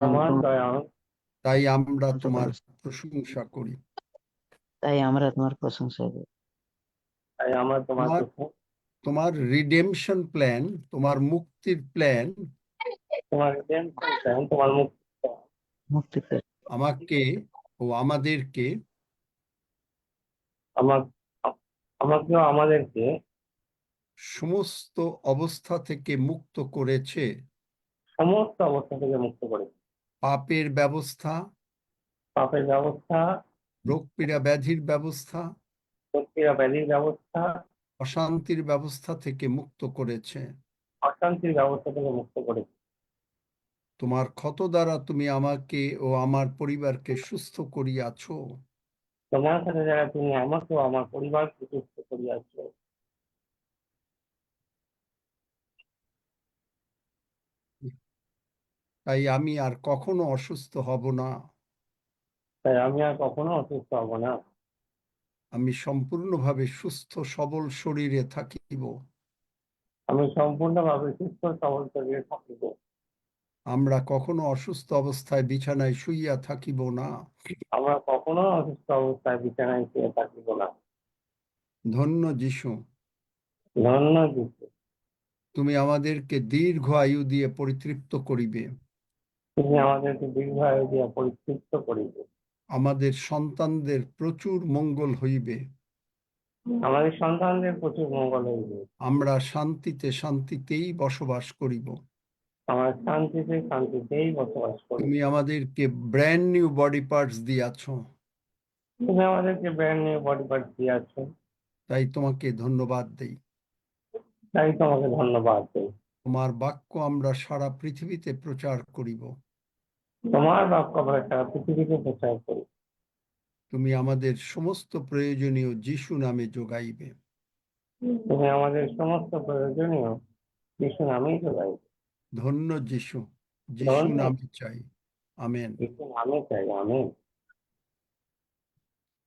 তোমার দয়া তাই আমরা তোমার প্রশংসা করি। তাই আমরা তোমার প্রশংসা করি। তাই আমরা তোমার তোমার রিডেমশন প্ল্যান, তোমার মুক্তির প্ল্যান তোমার তোমার মুক্তি পেয়ে আমাকে ও আমাদেরকে আমাদেরকে সমস্ত অবস্থা থেকে মুক্ত করেছে। সমস্ত অবস্থা থেকে মুক্ত করেছে। পাপের ব্যবস্থা, পাপের ব্যবস্থা, রোগ পীড়া ব্যাধির ব্যবস্থা, রোগ পীড়া ব্যাধির ব্যবস্থা, অশান্তির ব্যবস্থা থেকে মুক্ত করেছে। অশান্তির ব্যবস্থা থেকে মুক্ত করেছে। তোমার ক্ষত দ্বারা তুমি আমাকে ও আমার পরিবারকে সুস্থ করিয়াছ। তোমার সাথে যারা তুমি আমাকে ও আমার পরিবারকে সুস্থ করিয়াছ। তাই আমি আর কখনো অসুস্থ হব না। তাই আমি আর কখনো অসুস্থ হব না। আমি সম্পূর্ণভাবে সুস্থ সবল শরীরে থাকিব। আমি সম্পূর্ণভাবে সুস্থ সবল শরীরে থাকিব। আমরা কখনো অসুস্থ অবস্থায় বিছানায় শুইয়া থাকিব না। আমরা কখনো অসুস্থ অবস্থায় বিছানায় শুয়ে থাকিব না। ধন্য যিশু, ধন্য যিশু, তুমি আমাদেরকে দীর্ঘ আয়ু দিয়ে পরিতৃপ্ত করিবে। তুমি আমাদেরকে দীর্ঘায়ু দিয়া পরিতৃপ্ত করিবে। আমাদের সন্তানদের প্রচুর মঙ্গল হইবে। আমাদের সন্তানদের প্রচুর মঙ্গল হইবে। আমরা শান্তিতেই বসবাস করিব। আমরা শান্তিতেই বসবাস করিব। তুমি আমাদেরকে ব্র্যান্ড নিউ বডি পার্টস দিয়াছ। তুমি আমাদেরকে ব্র্যান্ড নিউ বডি পার্ট দিয়াছ। তাই তোমাকে ধন্যবাদ দেই। তাই তোমাকে ধন্যবাদ দেই। তোমার বাক্য আমরা সারা পৃথিবীতে প্রচার করিব। তোমার বাক্য আমরা সারা পৃথিবীতে প্রচার করি। তুমি আমাদের সমস্ত প্রয়োজনীয় যিশু নামে যোগাইবে। তুমি আমাদের সমস্ত প্রয়োজনীয় যিশু নামেই যোগাইবে। ধন্য যিশু, যিশু নামে চাই। আমেন। যিশু নামে চাই। আমেন।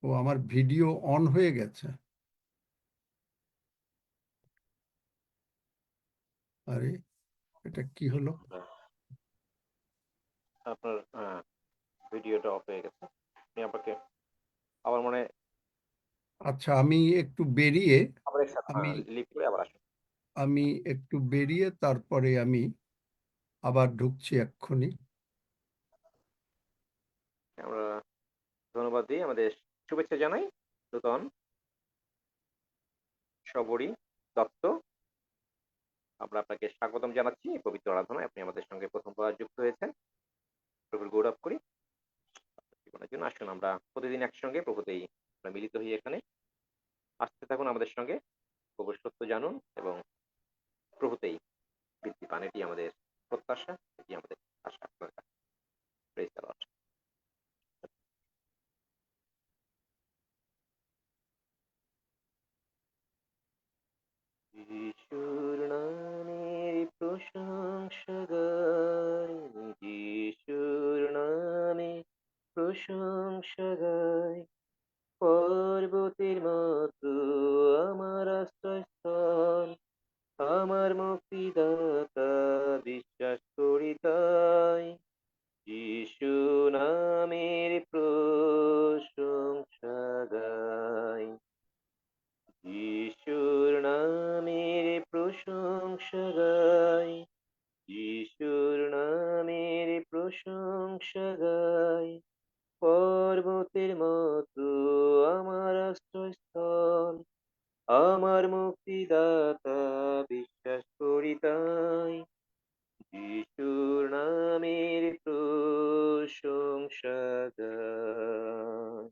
ও আমার ভিডিও অন হয়ে গেছে। আরে এটা কি হলো? আপনার ভিডিওটা অফ হয়ে গেছে। আপনি আপনাকে আবার মনে আচ্ছা, আমি একটু বেরিয়ে আমি একটু বেরিয়ে তারপরে আমি আবার ঢুকছি এক্ষুনি। আমরা ধন্যবাদ দিই, আমাদের শুভেচ্ছা জানাই নূতন সবরী দত্ত। আমরা আপনাকে স্বাগতম জানাচ্ছি পবিত্র আরাধনায়। আপনি আমাদের সঙ্গে প্রথমবার যুক্ত হয়েছেন। প্রভুর গৌরব করি জীবনের জন্য। আসুন আমরা প্রতিদিন একসঙ্গে প্রভুতেই মিলিত হই এখানে। আসতে থাকুন আমাদের সঙ্গে, প্রভুর সত্য জানুন এবং প্রভুতেই বৃদ্ধি পান। এটি আমাদের প্রত্যাশা, এটি আমাদের আশা। Praise the Lord. যিশুর নামের প্রশংসা গাই, যিশুর নামে প্রশংসা গাই। পর্বতের মতো আমার আশ্রয়স্থল, আমার মুক্তিদাতা বিশ্বাস করি তাই। যিশু নামের প্রশংসা গাই, যিশুর নামের প্রশংসা গাই, যিশুর নামের প্রশংসা গাই। পর্বতের মতো আমার আশ্রয়স্থল, আমার মুক্তিদাতা বিশ্বাস করি তাই। যিশুর নামের প্রশংসা গাই।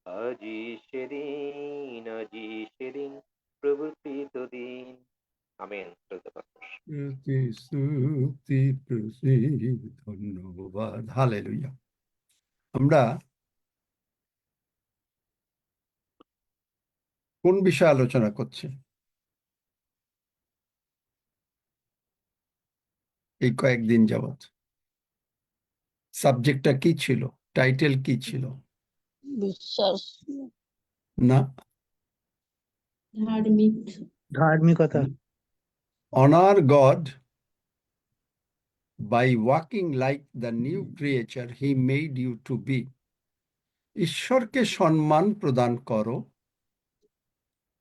আজি সেদিন প্রভুর কৃত দিন। আমেন। ধন্যবাদ। হালেলুয়া। আমরা কোন বিষয়ে আলোচনা করছি এই কয়েকদিন যাবৎ? সাবজেক্টটা কি ছিল? টাইটেল কি ছিল? বিশ্বাস না, ধার্মিকতা। Honour God by walking like the new creature he made you to be. ঈশ্বরকে সম্মান প্রদান করো,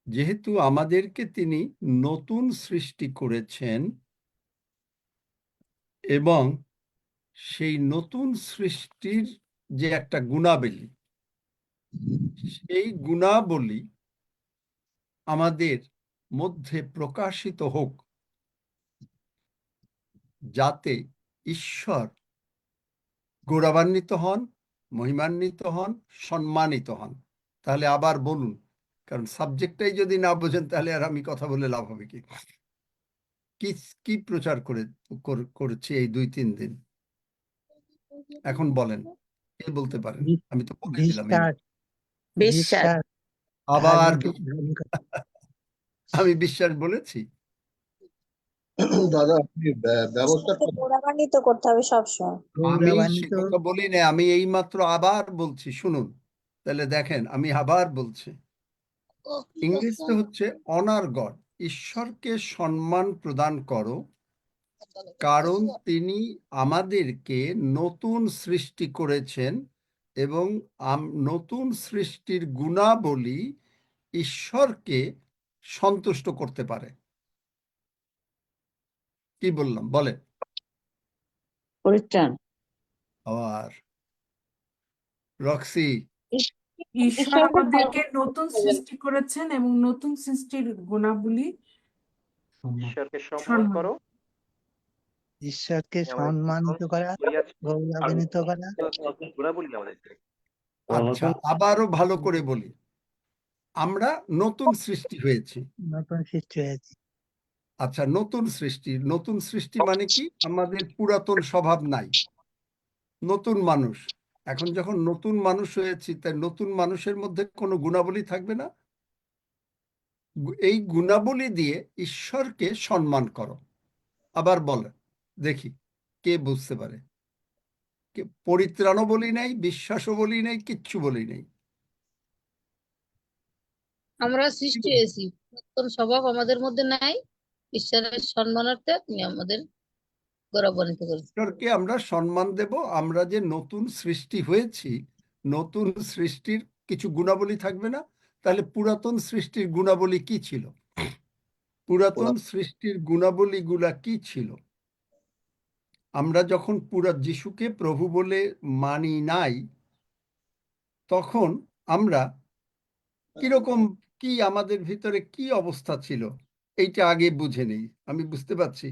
যেহেতু আমাদেরকে তিনি নতুন সৃষ্টি করেছেন এবং সেই নতুন সৃষ্টির যে একটা গুণাবলী, সেই গুণাবলী আমাদের মধ্যে প্রকাশিত হোক, যাতে ঈশ্বর গৌরবান্বিত হন, মহিমান্বিত হন, সম্মানিত হন। তাহলে আবার বলুন, কারণ সাবজেক্টটাই যদি না বোঝেন তাহলে আর আমি কথা বলে লাভ হবে কি? কি প্রচার করেছি এই 2-3 দিন? এখন বলেন, কে বলতে পারেন? আমি তো বলে দিলাম। বিশ্বাস। আবার আমি বিশ্বাস বলেছি? দাদা আপনি ব্যবস্থা গৌরবান্বিত করতে হবে সবসময়। আমি সে কথা বলি না, আমি এইমাত্র আবার বলছি, শুনুন। তাহলে দেখেন, আমি আবার বলছি, ইংলিশে হচ্ছে অনার গড, ঈশ্বরকে সম্মান প্রদান করো, কারণ তিনি আমাদেরকে নতুন সৃষ্টি করেছেন এবং নতুন সৃষ্টির গুণাবলী ঈশ্বরকে সন্তুষ্ট করতে পারে। কি বললাম বলে? পরিত্রাণ। আর রক্সি, ঈশ্বর আমাদেরকে নতুন সৃষ্টি করেছেন এবং নতুন সৃষ্টির গুণাবলী ঈশ্বরকে সম্মান করো, ঈশ্বরকে সম্মানিত করা, গৌরবান্বিত করা। গুণাবলী আমাদেরকে। আচ্ছা, আবারও ভালো করে বলি, আমরা নতুন সৃষ্টি হয়েছি। নতুন সৃষ্টি হয়েছে। আচ্ছা, নতুন সৃষ্টি মানে কি? আমাদের পুরাতন স্বভাব নাই, নতুন মানুষ। এখন যখন নতুন মানুষ হয়েছি, তাই নতুন মানুষের মধ্যে কোনো গুণাবলী থাকবে না। এই গুণাবলী দিয়ে ঈশ্বরকে সম্মান করো। আবার বলে দেখি কে বুঝতে পারে। পরিত্রাণও বলি নাই, বিশ্বাসও বলি নাই, কিচ্ছু বলি নাই। আমরা সৃষ্টি হয়েছি, নতুন স্বভাব আমাদের মধ্যে নাই। ঈশ্বরের সম্মানার্থে তুমি আমাদের গৌরবান্বিত করেছো। ঈশ্বরকে আমরা সম্মান দেব। আমরা যে নতুন সৃষ্টি হয়েছি, নতুন সৃষ্টির কিছু গুণাবলী থাকবে না। তাহলে পুরাতন সৃষ্টির গুণাবলী কি ছিল? পুরাতন সৃষ্টির গুণাবলীগুলা কি ছিল? আমরা যখন যিশুকে প্রভু বলে মানি নাই, তখন আমরা কিরকম, কি আমাদের ভিতরে কি অবস্থা ছিল, এইটা আগে বুঝে নেই। আমি বুঝতে পারছি।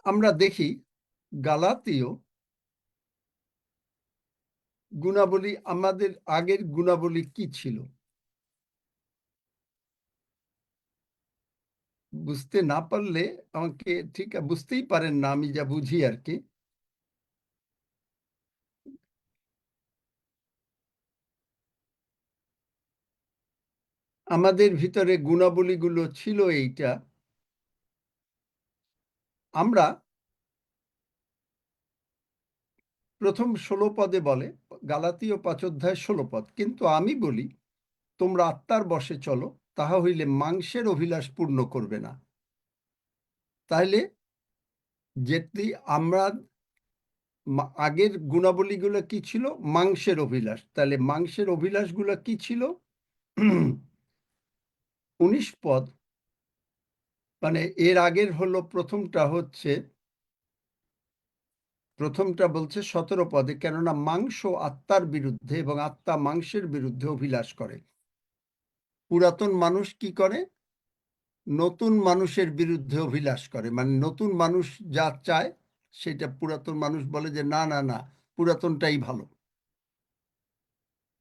আমরা দেখি গালাতীয় গুণাবলী, আমাদের আগের গুণাবলী কি ছিল? বুঝতে না পারলে আমাকে, ঠিক বুঝতেই পারেন না, আমি যা বুঝি আর কি। আমাদের ভিতরে গুণাবলীগুলো ছিল এইটা। আমরা প্রথম 16 পদে বলে, গালাতীয় 5 অধ্যায় 16 পদ, কিন্তু আমি বলি তোমরা আত্মার বশে চলো, তাহা হইলে মাংসের অভিলাষ পূর্ণ করবে না। তাহলে যেটি আমরা আগের গুণাবলীগুলো কি ছিল? মাংসের অভিলাষ। তাহলে মাংসের অভিলাষগুলো কি ছিল? 19 পদ, মানে এর আগের হলো প্রথমটা বলছে 17 পদে, কেননা মাংস আত্মার বিরুদ্ধে এবং আত্মা মাংসের বিরুদ্ধে অভিলাষ করে। পুরাতন মানুষ কি করে? নতুন মানুষের বিরুদ্ধে অভিলাষ করে। মানে নতুন মানুষ যা চায় সেটা পুরাতন মানুষ বলে যে না না না, পুরাতনটাই ভালো।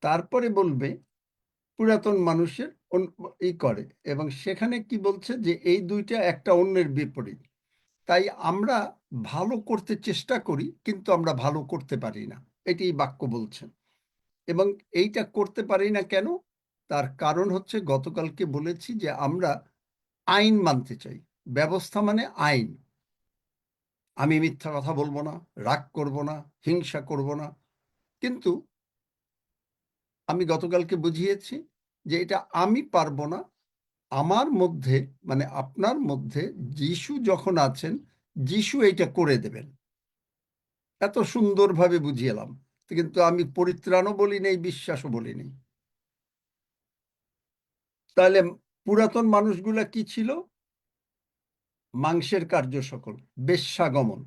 তারপরে বলবে পুরাতন মানুষের করে, এবং সেখানে কি বলছে যে এই দুইটা একটা অন্যের বিপরীত। তাই আমরা ভালো করতে চেষ্টা করি, কিন্তু আমরা ভালো করতে পারি না, এটি বাক্য বলছেন। এবং এইটা করতে পারি না কেন? তার কারণ হচ্ছে, গতকালকে বলেছি যে আমরা আইন মানতে চাই। ব্যবস্থা মানে আইন। আমি মিথ্যা কথা বলবো না, রাগ করব না, হিংসা করব না। কিন্তু আমি গতকালকে বুঝিয়েছি যে এটা আমি পারবো না, আমার মধ্যে মানে আপনার মধ্যে যিশু যখন আছেন, যিশু এইটা করে দেবেন। এত সুন্দরভাবে বুঝিয়েলাম, কিন্তু আমি পরিত্রাণও বলি নেই, বিশ্বাসও বলি নেই। তাহলে পুরাতন মানুষগুলা কি ছিল? মাংসের কার্য সকল, বেশ্যাগমন,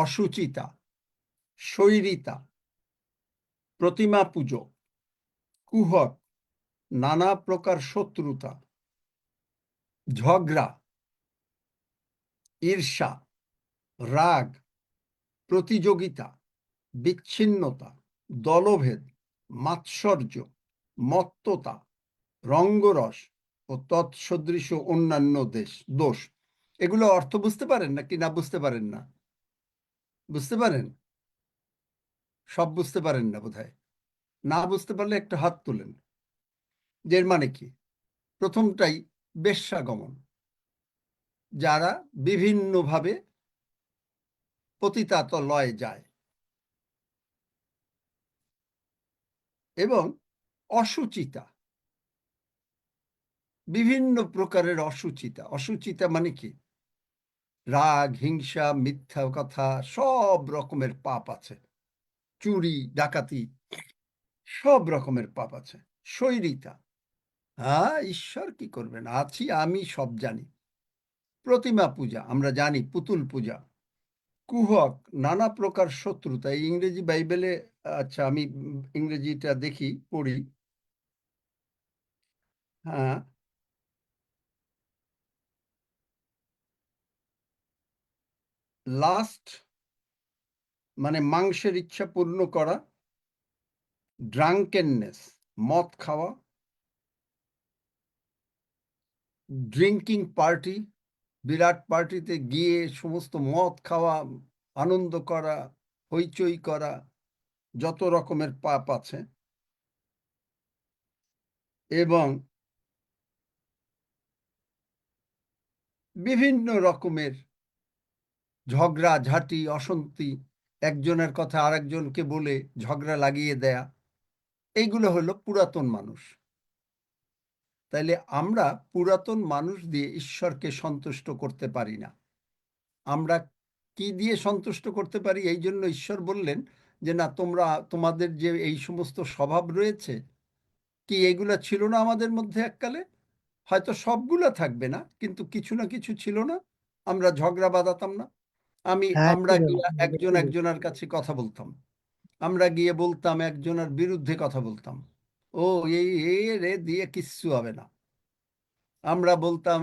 অসুচিতা, শৈরিতা, প্রতিমা পুজো, কুহক, নানা প্রকার শত্রুতা, ঝগড়া, ঈর্ষা, রাগ, প্রতিযোগিতা, বিচ্ছিন্নতা, দলভেদ, মাৎসর্য, মত্ততা, রঙ্গরস ও তৎসদৃশ অন্যান্য দোষ। এগুলো অর্থ বুঝতে পারেন নাকি না বুঝতে পারেন না? বুঝতে পারেন? সব বুঝতে পারেন না বোধহয়। না বুঝতে পারলে একটু হাত তুলেন। যে এর মানে কি? প্রথমটাই বেশ্যাগমন, যারা বিভিন্নভাবে পতিতালয়ে যায়, এবং অসুচিতা, বিভিন্ন প্রকারের অসুচিতা। অসুচিতা মানে কি? রাগ, হিংসা, মিথ্যা কথা, সব রকমের পাপ আছে। চুরি, ডাকাতি, সব রকমের পাপ আছে। শৈরিতা, হ্যাঁ, ঈশ্বর কি করবেন, আছি আমি, সব জানি। প্রতিমা পূজা, আমরা জানি, পুতুল পূজা। কুহক, নানা প্রকার শত্রুতা। এই ইংরেজি বাইবেলে, আচ্ছা আমি ইংরেজিটা দেখি, পড়ি। হ্যাঁ, লাস্ট মানে মাংসের ইচ্ছা পূর্ণ করা, ড্রাঙ্কেননেস, মদ খাওয়া, ড্রিঙ্কিং পার্টি, বিরাট পার্টিতে গিয়ে সমস্ত মদ খাওয়া, আনন্দ করা, হইচই করা, যত রকমের পাপ আছে। এবং বিভিন্ন রকমের ঝগড়া ঝাঁটি, অশান্তি, একজনের কথা আরেকজনকে বলে ঝগড়া লাগিয়ে দেয়া, এইগুলো হলো পুরাতন মানুষ। তাইলে আমরা পুরাতন মানুষ দিয়ে ঈশ্বরকে সন্তুষ্ট করতে পারি না। আমরা কি দিয়ে সন্তুষ্ট করতে পারি? এই জন্য ঈশ্বর বললেন যে না, তোমরা তোমাদের যে এই সমস্ত স্বভাব রয়েছে, কি এইগুলা ছিল না আমাদের মধ্যে এককালে? হয়তো সবগুলা থাকবে না, কিন্তু কিছু না কিছু ছিল না। আমরা ঝগড়া বাঁধাতাম না? হ্যাঁ আমরা ছিল, গিয়ে আমাদের একজন ছিল। একজনের কাছে কথা বলতাম, আমরা গিয়ে বলতাম, একজনের বিরুদ্ধে কথা বলতাম, ও এই এ রে দিয়ে কিচ্ছু হবে না। আমরা বলতাম,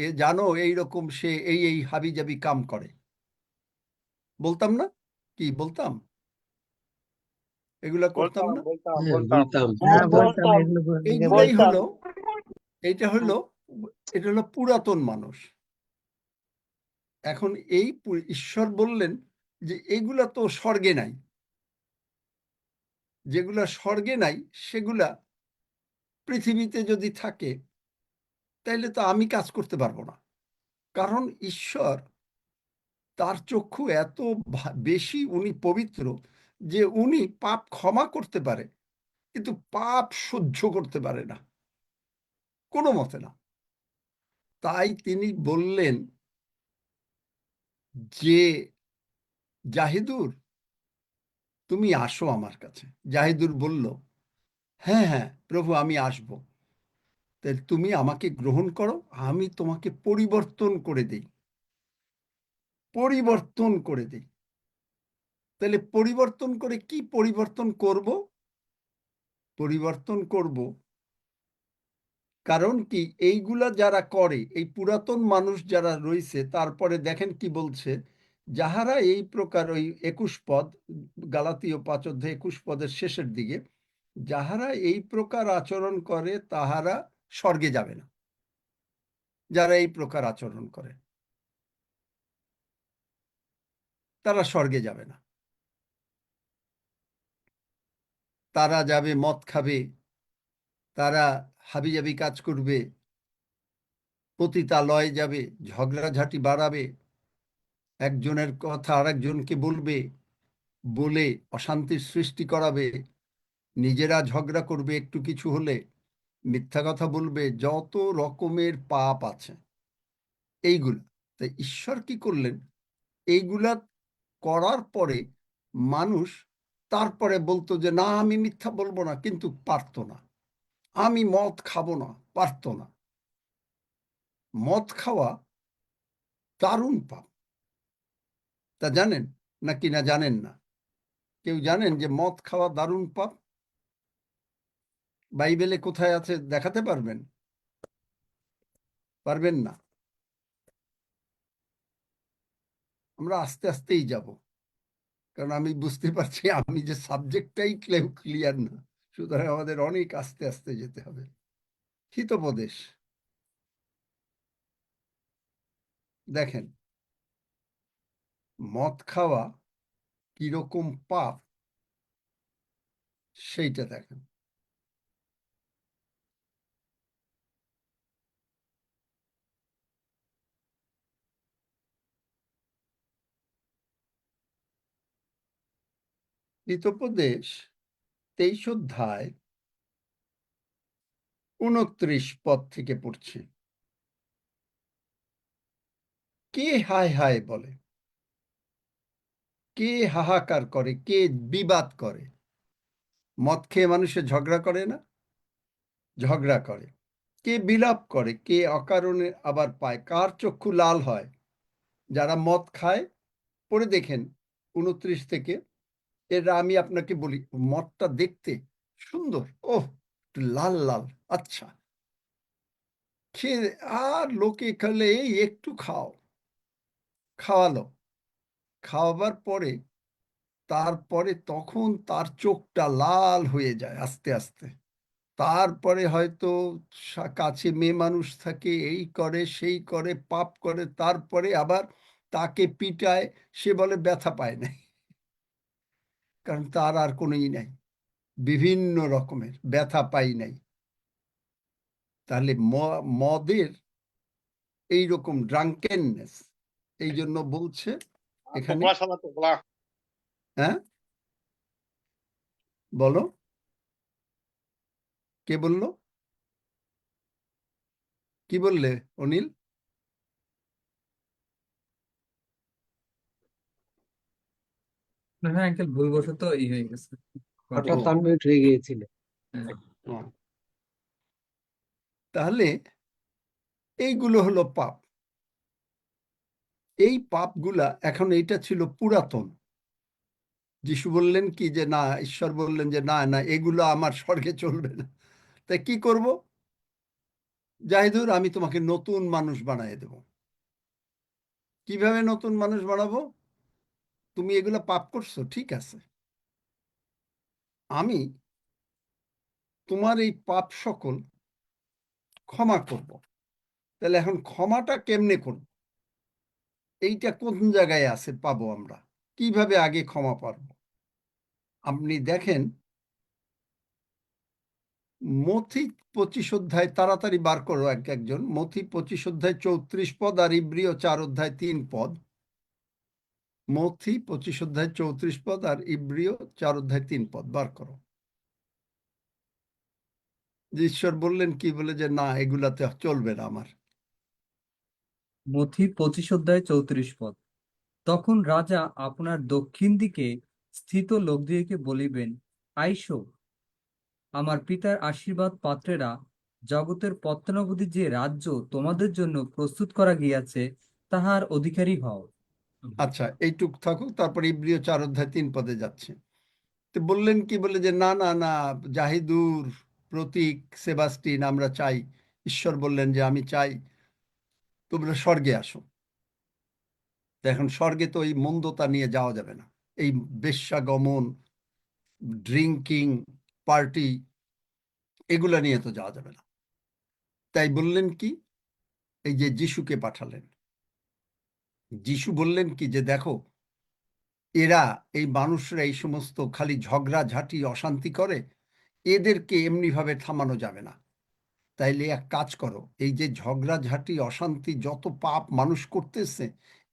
এ জানো এইরকম, সে এই এই হাবিজাবি কাম করে, বলতাম না? কি বলতাম? এগুলা করতাম না? বলতাম হ্যাঁ বলতাম, বলতাম এগুলো আগে এইগুলাই বলতাম। হলো, এটা হলো পুরাতন মানুষ। এখন এই ঈশ্বর বললেন যে এগুলা তো স্বর্গে নাই, যেগুলা স্বর্গে নাই সেগুলা পৃথিবীতে যদি থাকে, তাইলে তো আমি কাজ করতে পারবো না। কারণ ঈশ্বর, তার চক্ষু এত বেশি, উনি পবিত্র, যে উনি পাপ ক্ষমা করতে পারে, কিন্তু পাপ সহ্য করতে পারে না, কোনো মতে না। তাই তিনি বললেন যে জাহিদুর, তুমি আসো আমার কাছে। জাহিদুর বলল, হ্যাঁ হ্যাঁ প্রভু, আমি আসব। তাই তুমি আমাকে গ্রহণ করো, আমি তোমাকে পরিবর্তন করে দিই, পরিবর্তন করে দিই। তাহলে পরিবর্তন করে কি পরিবর্তন করব? পরিবর্তন করব, কারণ কি এইগুলা যারা করে, এই পুরাতন মানুষ যারা রয়েছে, তারপরে দেখেন কি বলছে, যাহারা এই প্রকার, ওই 21 পদ, গালাতীয় 5 অধ্যায় 21 পদের শেষের দিকে, যাহারা এই প্রকার আচরণ করে তাহারা স্বর্গে যাবে না। যারা এই প্রকার আচরণ করে তারা স্বর্গে যাবে না। তারা যাবে মদ খাবে, তারা হাবিজাবি কাজ করবে, পতিতালয়ে যাবে, ঝগড়াঝাটি বাড়াবে, একজনের কথা আরেকজনকে বলবে, বলে অশান্তির সৃষ্টি করাবে, নিজেরা ঝগড়া করবে একটু কিছু হলে, মিথ্যা কথা বলবে, যত রকমের পাপ আছে এইগুলা। তাই ঈশ্বর কি করলেন, এইগুলা করার পরে মানুষ তারপরে বলতো যে না আমি মিথ্যা বলবো না, কিন্তু পারতো না। আমি মদ খাবো না, পারতো না। মদ খাওয়া দারুণ পাপ, তা জানেন নাকি না জানেন না? কেউ জানেন যে মদ খাওয়া দারুণ পাপ? বাইবেলে কোথায় আছে দেখাতে পারবেন? পারবেন না। আমরা আস্তে আস্তেই যাব, কারণ আমি বুঝতে পারছি আমি যে সাবজেক্টটাই ক্লিয়ার না, সুতরাং আমাদের অনেক আস্তে আস্তে যেতে হবে। হিতোপদেশ দেখেন, মদ খাওয়া কিরকম পাপ সেইটা দেখেন। হিতোপদেশ 23 অধ্যায় 29 পদ থেকে পড়ছি। কে হায় হায় বলে, কে হাহাকার করে, কে বিবাদ করে? মদ খেয়ে মানুষের ঝগড়া করে না? ঝগড়া করে। কে বিলাপ করে, কে অকারণে আবার পায়? কার চক্ষু লাল হয়? যারা মদ খায়, পড়ে দেখেন 29 থেকে। এরা আমি আপনাকে বলি, মদটা দেখতে সুন্দর, ওহ একটু লাল লাল, আচ্ছা খেয়ে, আর লোকে খেলে এই একটু খাও, খাওয়ালো, খাওয়াবার পরে তারপরে তখন তার চোখটা লাল হয়ে যায় আস্তে আস্তে। তারপরে হয়তো কাছে মেয়ে মানুষ থাকে, এই করে সেই করে, পাপ করে, তারপরে আবার তাকে পিটায়, সে বলে ব্যথা পায় নাই, কারণ তার আর কোনোই নাই, বিভিন্ন রকমের ব্যথা পাই নাই। তাহলে মদের এইরকম ড্রাঙ্কেননেস, এই জন্য বলছে এখানে, হ্যাঁ বলো, কে বললো? কি বললে অনিল? হ্যাঁ আঙ্কেল, ভুলবশত হয়ে গেছে। হঠাৎ আনমিউট হয়ে গিয়েছিল। তাহলে এইগুলো হলো পাপ। এই পাপগুলা, এখন এইটা ছিল পুরাতন। যিশু বললেন কি যে না, ঈশ্বর বললেন যে না না, এগুলো আমার স্বর্গে চলবে না। তাই কি করব? জাহিদুর, আমি তোমাকে নতুন মানুষ বানিয়ে দেব। কিভাবে নতুন মানুষ বানাবো? তুমি এগুলো পাপ করছো, ঠিক আছে, আমি তোমার এই পাপ সকল ক্ষমা করব। তাহলে এখন ক্ষমাটা কেমনে করব? এইটা কোন জায়গায় আছে পাবো আমরা? কিভাবে আগে ক্ষমা পাবো? আপনি দেখেন মথি 25 অধ্যায়, তাড়াতাড়ি বার করো একজন, মথি 25 অধ্যায় 34 পদ আর ইব্রিয় 4 অধ্যায় 3 পদ। মথি 25 অধ্যায় 34 পদ আর ইব্রিয় 4 অধ্যায় 3 পদ বার করো। যে ঈশ্বর বললেন কি বলে যে না, এগুলাতে চলবে না আমার। মথি 25 অধ্যায় 34 পদ। তখন রাজা আপনার দক্ষিণ দিকে স্থিত লোকদিগকে বলিবেন, আইসো, আমার পিতার আশীর্বাদ পাত্রেরা, জগতের পত্তনাবধি যে রাজ্য তোমাদের জন্য প্রস্তুত করা গিয়াছে তাহার অধিকারী হও। আচ্ছা, এইটুক থাকুক, তারপর ইব্রিয় 4 অধ্যায় 3 পদে যাচ্ছে। তো বললেন কি বলে যে না না না, জাহিদুর, প্রতীক, সেবাস্টিন, আমরা চাই, ঈশ্বর বললেন যে আমি চাই তোমরা স্বর্গে আসো। এখন স্বর্গে তো এই মন্দতা নিয়ে যাওয়া যাবে না, এই বেশ্যাগমন, ড্রিঙ্কিং, পার্টি, এগুলা নিয়ে তো যাওয়া যাবে না। তাই বললেন কি, এই যে যিশুকে পাঠালেন। যিশু বললেন কি যে দেখো, এরা, এই মানুষরা এই সমস্ত খালি ঝগড়া ঝাঁটি অশান্তি করে, এদেরকে এমনিভাবে থামানো যাবে না। তাইলে এক কাজ করো, এই যে ঝগড়া ঝাঁটি অশান্তি যত পাপ মানুষ করতেছে,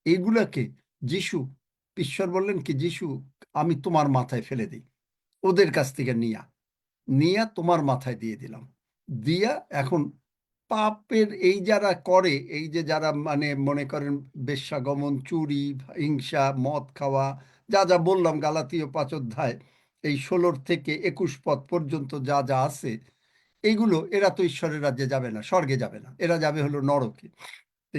এগুলাকে যিশু, ঈশ্বর বললেন কি, যিশু আমি তোমার মাথায় ফেলে দিই, ওদের কাছ থেকে নিয়া তোমার মাথায় দিয়ে দিলাম। দিয়া এখন পাপের এই যারা করে, এই যে যারা মানে মনে করেন বেশ্যাগমন, চুরি, হিংসা, মদ খাওয়া, যা যা বললাম গালাতীয় ৫ অধ্যায় এই ১৬ থেকে ২১ পদ পর্যন্ত যা যা আছে, এইগুলো এরা তো ঈশ্বরের রাজ্যে যাবে না, স্বর্গে যাবে না, এরা যাবে হলো নরকে। তো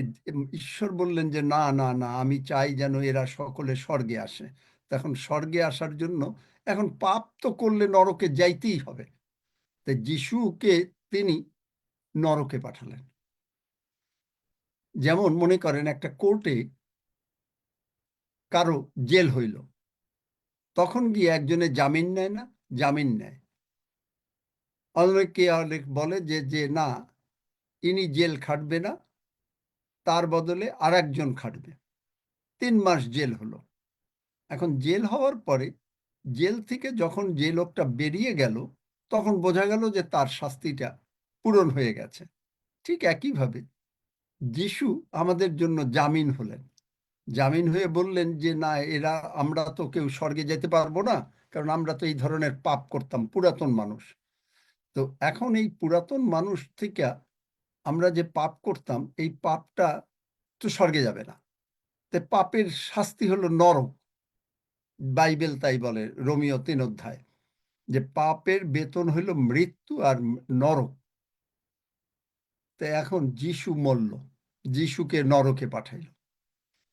ঈশ্বর বললেন যে না না না, আমি চাই যেন এরা সকলে স্বর্গে আসে। তখন স্বর্গে আসার জন্য এখন পাপ তো করলে নরকে যাইতেই হবে। তো যিশুকে তিনি নরকে পাঠালেন। যেমন মনে করেন একটা কোর্টে কারো জেল হইল, তখন গিয়ে একজনে জামিন নেয় না? জামিন নেয়। অনেকে অনেক বলে যে যে না, ইনি জেল খাটবে না, তার বদলে আর একজন খাটবে। ৩ মাস জেল হলো। এখন জেল হওয়ার পরে জেল থেকে যখন যে লোকটা বেরিয়ে গেল, তখন বোঝা গেল যে তার শাস্তিটা পূরণ হয়ে গেছে। ঠিক একইভাবে যিশু আমাদের জন্য জামিন হলেন। জামিন হয়ে বললেন যে না, এরা আমরা তো কেউ স্বর্গে যেতে পারবো না, কারণ আমরা তো এই ধরনের পাপ করতাম, পুরাতন মানুষ। তো এখন এই পুরাতন মানুষ থেকে আমরা যে পাপ করতাম, এই পাপটা তো স্বর্গে যাবে না। তো পাপের শাস্তি হলো নরক। বাইবেল তাই বলে, রোমীয় ৩ অধ্যায়, যে পাপের বেতন হইল মৃত্যু আর নরক। তো এখন যিশু মরল, যিশুকে নরকে পাঠাইল।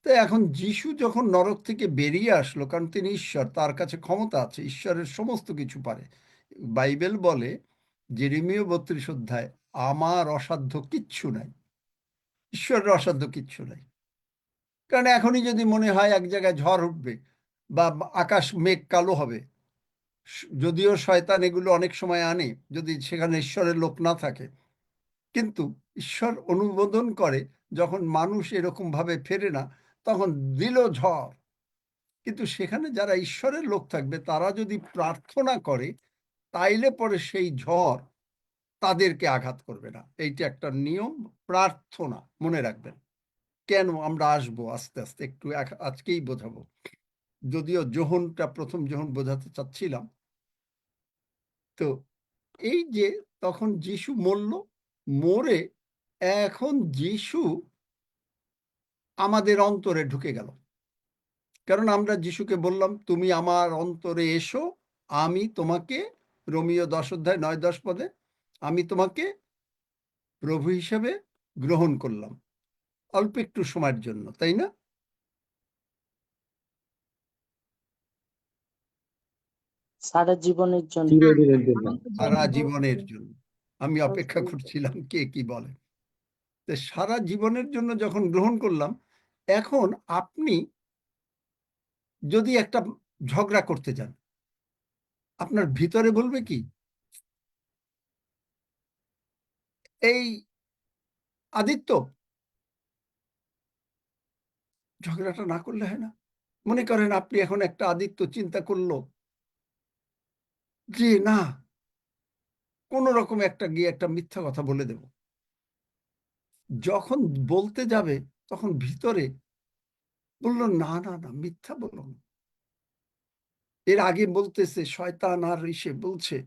তো এখন যিশু যখন নরক থেকে বেরিয়ে আসলো, কারণ তিনি ঈশ্বর, তার কাছে ক্ষমতা আছে, ঈশ্বরের সমস্ত কিছু পারে। বাইবেল বলে যেরেমীয় ৩২ অধ্যায়, আমার অসাধ্য কিচ্ছু নাই, ঈশ্বরের অসাধ্য কিচ্ছু নাই। কারণ এখনই যদি মনে হয় এক জায়গায় ঝড় উঠবে বা আকাশ মেঘ কালো হবে, যদিও শয়তান এগুলো অনেক সময় আনে যদি সেখানে ঈশ্বরের লোক না থাকে, কিন্তু ঈশ্বর অনুমোদন করে যখন মানুষ এরকম ভাবে ফেরে না, তখন দিল ঝড়। কিন্তু সেখানে যারা ঈশ্বরের লোক থাকবে, তারা যদি প্রার্থনা করে, তাইলে পরে সেই ঝড় তাদেরকে আঘাত করবে না। এইটা একটা নিয়ম, প্রার্থনা, মনে রাখবেন। কেন আমরা আসবো আস্তে আস্তে, একটু আজকেই বোঝাবো, যদিও যোহনটা প্রথম যোহন বোঝাতে চাচ্ছিলাম। তো এই যে তখন যিশু মরল, মরে এখন যিশু আমাদের অন্তরে ঢুকে গেল। কারণ আমরা যিশুকে বললাম, তুমি আমার অন্তরে এসো, আমি তোমাকে, রোমীয় 10 অধ্যায় 9-10 পদে, আমি তোমাকে প্রভু হিসেবে গ্রহণ করলাম অল্প একটু সময়ের জন্য, তাই না? সারা জীবনের জন্য। চিরদিনের জন্য। সারা জীবনের জন্য। আমি অপেক্ষা করছিলাম কে কি বলে। তো সারা জীবনের জন্য যখন গ্রহণ করলাম, এখন আপনি যদি একটা ঝগড়া করতে যান, আপনার ভিতরে বলবে কি, এই আদিত্য, ঝগড়াটা না করলে হয় না? মনে করেন আপনি এখন একটা আদিত্য চিন্তা করলো যে না, কোন রকম একটা গিয়ে একটা মিথ্যা কথা বলে দেব। যখন বলতে যাবে তখন ভিতরে বললো না না না, মিথ্যা বলো না। এর আগে বলতেছে শয়তান আর এসে বলছে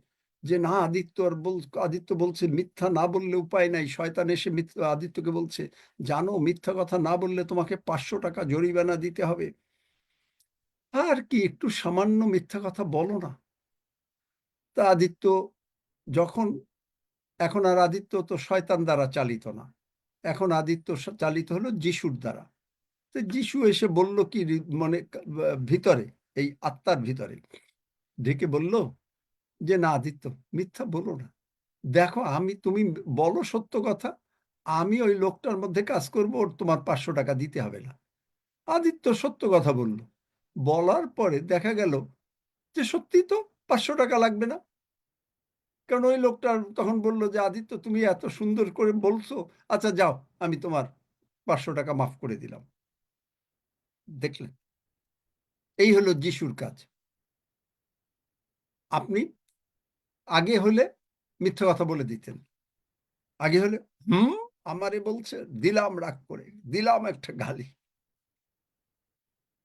যে না, আদিত্য বলছে মিথ্যা না বললে উপায় নাই। শয়তান এসে আদিত্যকে বলছে, জানো মিথ্যা কথা না বললে তোমাকে 500 টাকা জরিমানা দিতে হবে। আর কি, একটু সামান্য মিথ্যা কথা বলো না। তা আদিত্য যখন, এখন আর আদিত্য তো শয়তান দ্বারা চালিত না, এখন আদিত্য চালিত হলো যিশুর দ্বারা। তো যিশু এসে বলল কি, মানে ভিতরে, এই আত্মার ভিতরে ঢেকে বলল যে না আদিত্য, মিথ্যা বলো না, দেখো তুমি বলো সত্য কথা, আমি ওই লোকটার মধ্যে কাজ করব, ওর তোমার 500 টাকা দিতে হবে না। আদিত্য সত্য কথা বলল। বলার পরে দেখা গেল যে সত্যি তো 500 টাকা লাগবে না। কারণ ওই লোকটা তখন বলল যে আদিত্য, তুমি এত সুন্দর করে বলছো, আচ্ছা যাও, আমি তোমার 500 টাকা মাফ করে দিলাম। দেখলেন, এই হলো যিশুর কাজ। আপনি আগে হলে মিথ্যা কথা বলে দিতেন, আগে হলে আমারে বলছে, দিলাম রাগ করে, দিলাম একটা গালি।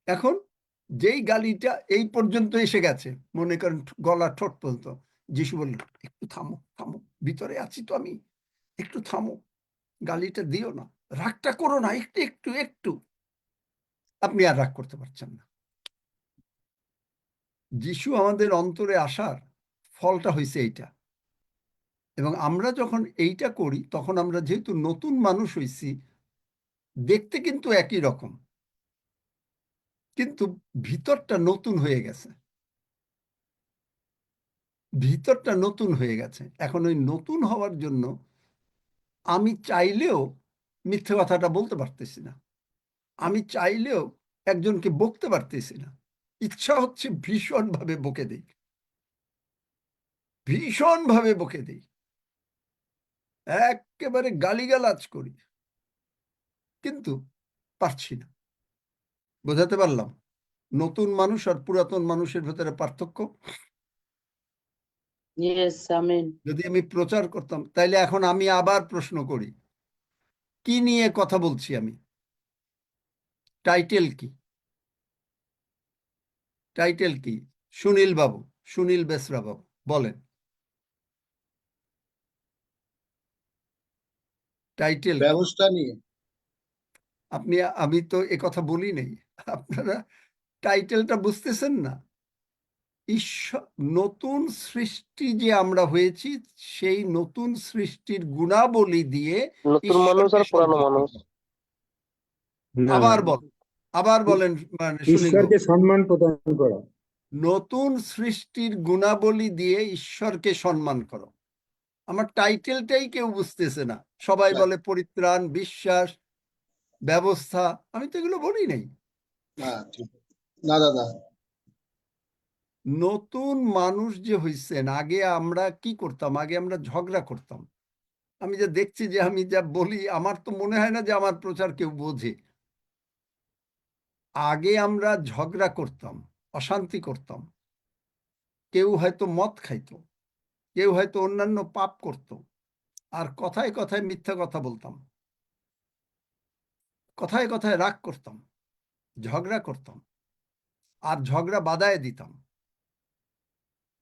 এখন যেই গালিটা এই পর্যন্ত এসে গেছে, মনে করেন গলা ঠোঁট পর্যন্ত, যিশু বললেন, একটু থামো থামো, ভিতরে আছি তো আমি, একটু থামো, গালিটা দিও না, রাগটা করো না, একটু একটু একটু। আপনি আর রাগ করতে পারছেন না। যিশু আমাদের অন্তরে আসার ফলটা হয়েছে এইটা। এবং আমরা যখন এইটা করি তখন আমরা যেহেতু নতুন মানুষ হইছি, দেখতে কিন্তু একই রকম, কিন্তু ভিতরটা নতুন হয়ে গেছে। ভিতরটা নতুন হয়ে গেছে। এখন ওই নতুন হওয়ার জন্য আমি চাইলেও মিথ্যে কথাটা বলতে পারতেছি না, আমি চাইলেও একজনকে বকতে পারতেছি না। ইচ্ছা হচ্ছে ভীষণভাবে বকে দিই, ভীষণভাবে বকে দিই, একেবারে গালিগালাজ করি, কিন্তু পারছি না। বোঝাতে পারলাম নতুন মানুষ আর পুরাতন মানুষের ভেতরে পার্থক্য? যদি আমি প্রচার করতাম, তাইলে এখন আমি আবার প্রশ্ন করি, কি নিয়ে কথা বলছি আমি? টাইটেল কি? টাইটেল কি? সুনীল বাবু, সুনীল বেসরা বাবু বলেন, টাইটেল কি? ব্যবস্থা নিয়ে। আপনি, আমি তো এ কথা বলি নাই, আপনারা টাইটেলটা বুঝতেছেন না। ঈশ্বর, নতুন সৃষ্টি যে আমরা হয়েছি, সেই নতুন সৃষ্টির গুণাবলী দিয়ে নতুন মানুষ আর ঈশ্বরকে পুরানো সম্মান মানুষ। করব। না, আবার বলেন মানে সুনীল বাবু। ঈশ্বরকে সম্মান প্রদান করা। নতুন সৃষ্টির গুণাবলী দিয়ে ঈশ্বরকে সম্মান করো। আমার টাইটেলটাই কেউ বুঝতেছে না। সবাই বলে পরিত্রাণ, বিশ্বাস, ব্যবস্থা। আমি তো এগুলো বলি নাই। না ঠিক না দাদা, নতুন মানুষ যে হইছেন, আগে আমরা কি করতাম? আগে আমরা ঝগড়া করতাম। আমি যে দেখছি যে আমি যা বলি, আমার তো মনে হয় না যে আমার প্রচার কেউ বোঝে। আগে আমরা ঝগড়া করতাম, অশান্তি করতাম, কেউ হয়তো মদ খাইতো, কেউ হয়তো অন্যান্য পাপ করত, আর কথায় কথায় মিথ্যা কথা বলতাম, কথায় কথায় রাগ করতাম, ঝগড়া করতাম, আর ঝগড়া বাধায় দিতাম।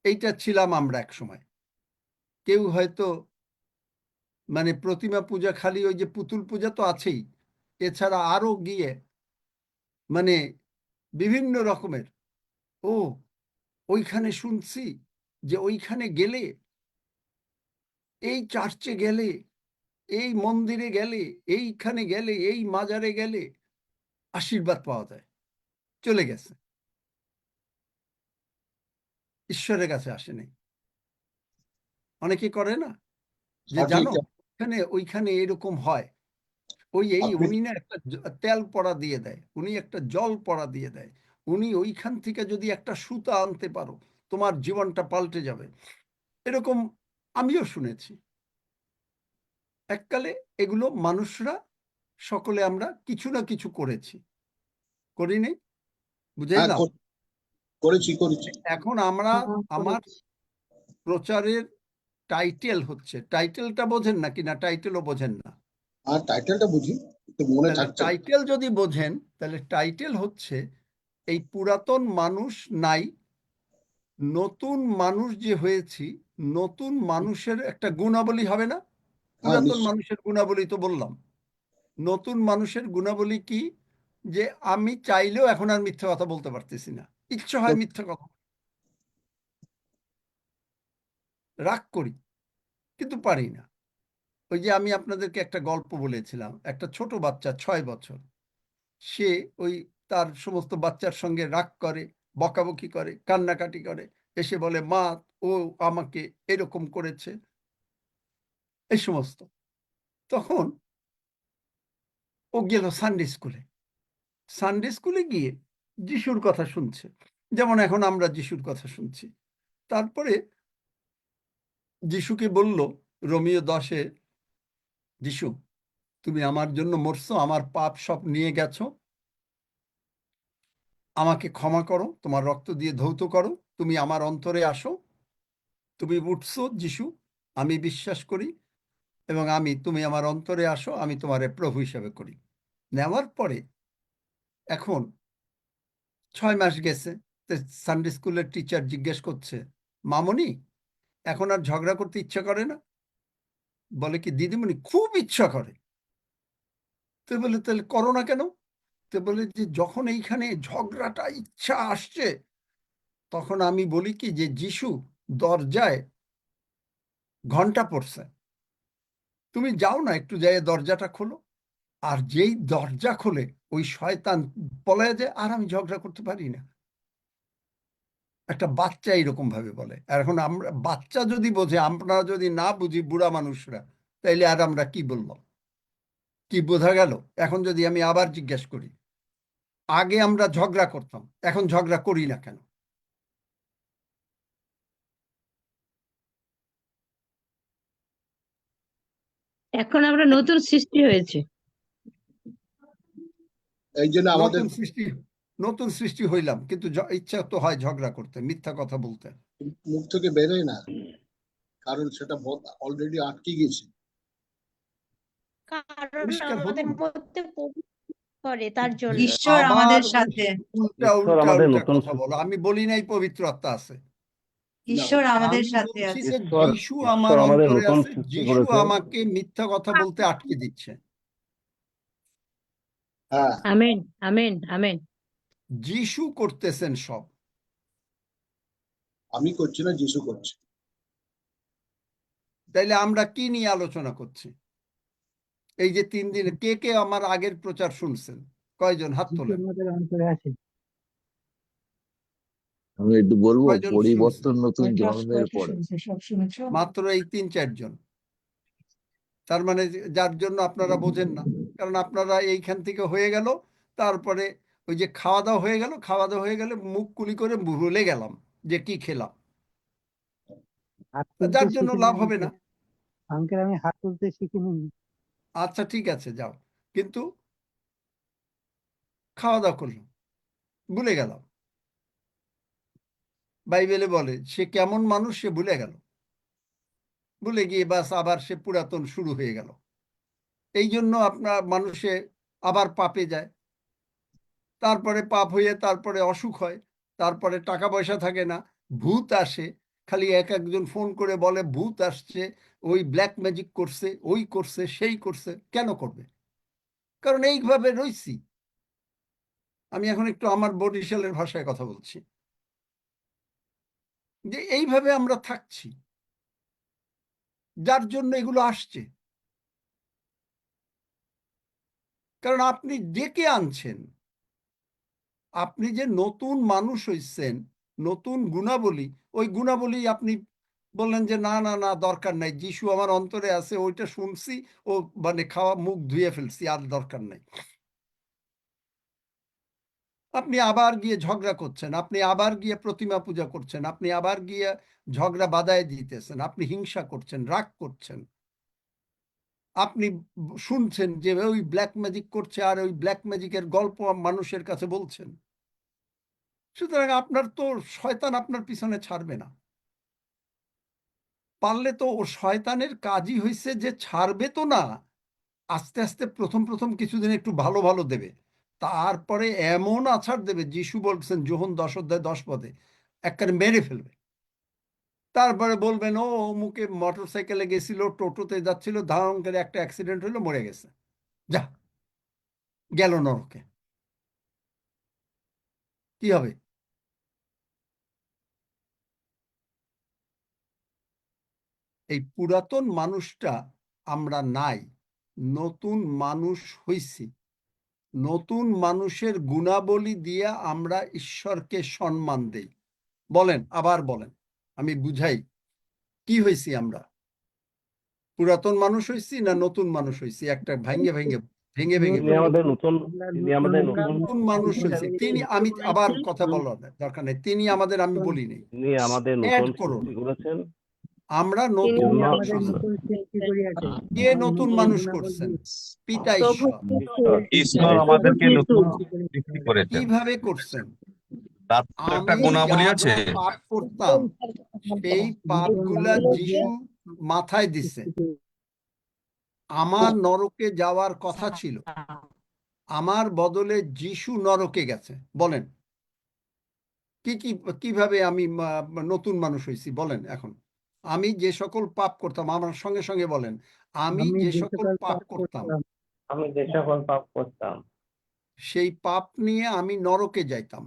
এইটা ছিলাম আমরা এক সময়। কেউ হয়তো মানে প্রতিমা পূজা, খালি ওই যে পুতুল পূজা তো আছেই, এছাড়া আরো গিয়ে মানে বিভিন্ন রকমের, ও ওইখানে শুনছি যে ওইখানে গেলে, এই চার্চে গেলে, এই মন্দিরে গেলে, এইখানে গেলে, এই মাজারে গেলে আশীর্বাদ পাওয়া যায়। চলে গেছে, ঈশ্বরের কাছে আসেনি। অনেকে করে না যে, সঠিক। জানো ওইখানে এরকম হয়, আপনি উনি না একটা তেল পড়া দিয়ে দেয়, উনি একটা জল পড়া দিয়ে দেয়, উনি ওইখান থেকে যদি একটা সুতা আনতে পারো, তোমার জীবনটা পাল্টে যাবে। এরকম আমিও শুনেছি। এককালে এগুলো মানুষরা সকলে আমরা কিছু না কিছু করেছি, করিনি? হ্যাঁ বুঝাইলাম? করেছি। এখন আমরা, আমার প্রচারের টাইটেল হচ্ছে, টাইটেলটা বোঝেন না কিনা? টাইটেলও বোঝেন না? আর টাইটেলটা বুঝি, তো মনে তাহলে থাকছে না। টাইটেল যদি বোঝেন, তাহলে টাইটেল হচ্ছে এই পুরাতন মানুষ নাই, নতুন মানুষ যে হয়েছি, নতুন মানুষের একটা গুণাবলী হবে না? হ্যাঁ পুরাতন নিশ্চয়। মানুষের গুণাবলী তো বললাম। নতুন মানুষের গুণাবলী কি? যে আমি চাইলেও এখন আর মিথ্যা কথা বলতে পারতেছি না, ইচ্ছে হয় মিথ্যা কথা, রাগ করি, কিন্তু পারি না। ওই যে আমি আপনাদেরকে একটা গল্প বলেছিলাম, একটা ছোট বাচ্চা 6 বছর, সে ওই তার সমস্ত বাচ্চার সঙ্গে রাগ করে, বকাবকি করে, কান্নাকাটি করে, এসে বলে মা ও আমাকে এরকম করেছে, এই সমস্ত। তখন ও গেল সানডে স্কুলে। সানডে স্কুলে গিয়ে যিশুর কথা শুনছে, যেমন এখন আমরা যিশুর কথা শুনছি। তারপরে যিশুকে বলল রোমিও 10-এ, যিশু তুমি আমার জন্য মরছো, আমার পাপ সব নিয়ে গেছো, আমাকে ক্ষমা করো, তোমার রক্ত দিয়ে ধৌত করো, তুমি আমার অন্তরে আসো, তুমি উঠছো যিশু, আমি বিশ্বাস করি, এবং তুমি আমার অন্তরে আসো, আমি তোমারে প্রভু হিসাবে করি। নেওয়ার পরে এখন 6 মাস গেছে, সানডে স্কুলের টিচার জিজ্ঞেস করছে, মামনি এখন আর ঝগড়া করতে ইচ্ছা করে না? বলে কি দিদিমণি খুব ইচ্ছা করে। তো বলে তাহলে করো না কেন? তো বলে যে যখন এইখানে ঝগড়াটা ইচ্ছা আসছে, তখন আমি বলি কি যে যিশু দরজায় ঘন্টা পড়ছে, তুমি যাও না একটু যাই দরজাটা খোলো। আর যেই দরজা খোলে ওই শয়তান পলায় যায়, আর আমি ঝগড়া করতে পারি না। একটা বাচ্চা এরকম ভাবে বলে। আর এখন আমরা বাচ্চা যদি বোঝে, আমরা যদি না বুঝি বুড়া মানুষরা, তাইলে আর আমরা কি বললাম? কি বোঝা গেল? এখন যদি আমি আবার জিজ্ঞেস করি, আগে আমরা ঝগড়া করতাম, এখন ঝগড়া করি না কেন? এখন আমরা নতুন সৃষ্টি হয়েছে। এই জন্য আমাদের নতুন সৃষ্টি হইলাম, কিন্তু ইচ্ছা তো হয় ঝগড়া করতে, মিথ্যা কথা বলতে। মুখ থেকে বেরোয় না, কারণ সেটা অলরেডি আটকে গেছে। কারণ পরিষ্কার হলো আমাদের না? মধ্যে করে তার জন্য। ঈশ্বর আবার আমাদের ওই সাথে, উল্টা ঈশ্বর উল্টা আমাদের উল্টা নতুন কথা বলো। আমি বলি নাই পবিত্র আত্মা আছে। ঈশ্বর আমাদের আমি সাথে বলছি আছে। যে ঈশ্বর যিশু ঈশ্বর আমার আমাদের অন্তরে নতুন আছে, সৃষ্টি যিশু করেছেন। আমাকে মিথ্যা কথা বলতে আটকে দিচ্ছে। হ্যাঁ, আমেন, আমেন, আমেন। যিশু করতেছেন সব। আমি করছি না, যিশু করছে। তাইলে আমরা কি নিয়ে আলোচনা করছি? এই যে 3 দিনে কে কে আমার আগের প্রচার শুনছেন? কয়জন হাত তোলেন? আমাদের অন্তরে আছে। আমি একটু বলবো, কয়জন পরিবর্তন শুনছেন? নতুন জন্মের পরে। সব শুনেছো? মাত্র এই 3-4 জন। তার মানে যার জন্য আপনারা বোঝেন না, কারণ আপনারা এইখান থেকে হয়ে গেল, তারপরে ওই যে খাওয়া দাওয়া হয়ে গেল, খাওয়া দাওয়া হয়ে গেলে মুখ কুলি করে ভুলে গেলাম যে কি খেলাম। হাত তুলতে যার জন্য শিখিনি লাভ হবে না। আঙ্কেল, আমি হাত তুলতে শিখিনি। আচ্ছা ঠিক আছে, যাও, কিন্তু খাওয়া দাওয়া করলাম, ভুলে গেলাম। বাইবেলে বলে সে কেমন মানুষ, সে ভুলে গেল, ভুলে গিয়ে বাস আবার সে পুরাতন শুরু হয়ে গেল। এই জন্য আপনার মানুষে আবার পাপে যায়, তারপরে পাপ হয়ে তারপরে অসুখ হয়, তারপরে টাকা পয়সা থাকে না, ভূত আসে। খালি একজন ফোন করে বলে ভূত আসছে, ওই ব্ল্যাক ম্যাজিক করছে, ওই করছে, সেই করছে। কেন করবে? কারণ এইভাবে রইছি। আমি এখন একটু আমার বরিশালের ভাষায় কথা বলছি, যে এইভাবে আমরা থাকছি, যার জন্য এগুলো আসছে। কারণ আপনি ডেকে আনছেন, আপনি যে নতুন মানুষ হইছেন, নতুন গুণাবলী, ওই গুণাবলী আপনি বললেন যে না না না দরকার নাই, যিশু আমার অন্তরে আছে, ওইটা শুনছি, ও মানে খাওয়া মুখ ধুয়ে ফেলছি, আর দরকার নাই। আপনি আবার গিয়ে ঝগড়া করছেন, আপনি আবার গিয়ে প্রতিমা পূজা করছেন, আপনি আবার গিয়ে ঝগড়া বাধায় দিতেছেন, আপনি হিংসা করছেন, রাগ করছেন। আপনি শুনছেন যে ওই ব্ল্যাক ম্যাজিক করছে, আর ওই ব্ল্যাক ম্যাজিকের গল্প মানুষের কাছে বলছেন। সুতরাং আপনার তো শয়তান আপনার পিছনে ছাড়বে না। পারলে তো ও শয়তানের কাজই হয়েছে যে ছাড়বে তো না, আস্তে আস্তে প্রথম প্রথম কিছুদিন একটু ভালো ভালো দেবে, তারপরে এমন আছাড় দেবে, যিশু বলছেন যোহন 10:10 একবারে মেরে ফেলবে। তারপরে বলবেন ও অমুকে মোটর সাইকেলে গেছিল, টোটোতে যাচ্ছিল, ধারণ করে একটা অ্যাক্সিডেন্ট হলো, মরে গেছে, যা গেল নরকে। কি হবে? এই পুরাতন মানুষটা আমরা নাই, নতুন মানুষ হইছি। নতুন মানুষের গুণাবলী দিয়ে আমরা ঈশ্বরকে সম্মান দেই। বলেন, আবার বলেন, আমি বুঝাই কি হয়েছি আমরা? পুরাতন মানুষ হয়েছি না নতুন মানুষ হয়েছি? একটা ভেঙে ভেঙে ভেঙে ভেঙে তিনি আমাদের নতুন তিনি আমাদের নতুন নতুন মানুষ হয়েছে। তিনি, আমি আবার কথা বলার দরকার নেই, তিনি আমাদের, আমি বলি নেই, তিনি আমাদের অ্যাড নতুন করুন। সৃষ্টি করেছেন। আমরা তিনি নতুন জন্য মানুষ আমাদের হইছি। নতুন সৃষ্টি করিয়াছেন। কে নতুন মানুষ করছেন? পিতা প্রভু ঈশ্বর। যিশু, ঈশ্বর প্রভু আমাদেরকে যিশু। নতুন সৃষ্টি করেছেন। কিভাবে করছেন? তার তো একটা আমি গুণাবলী যা আছে। যা পাপ করতাম, সেই পাপগুলা যিশু মাথায় দিছে। আমার নরকে যাওয়ার কথা ছিল, আমার বদলে যিশু নরকে গেছে। বলেন কি কি কিভাবে আমি নতুন মানুষ হয়েছি? বলেন এখন। আমি যে সকল পাপ করতাম, আমার সঙ্গে সঙ্গে বলেন, আমি আমি যে যে সকল সকল পাপ পাপ করতাম, করতাম, আমি যে সকল পাপ করতাম, সেই পাপ নিয়ে আমি নরকে যাইতাম।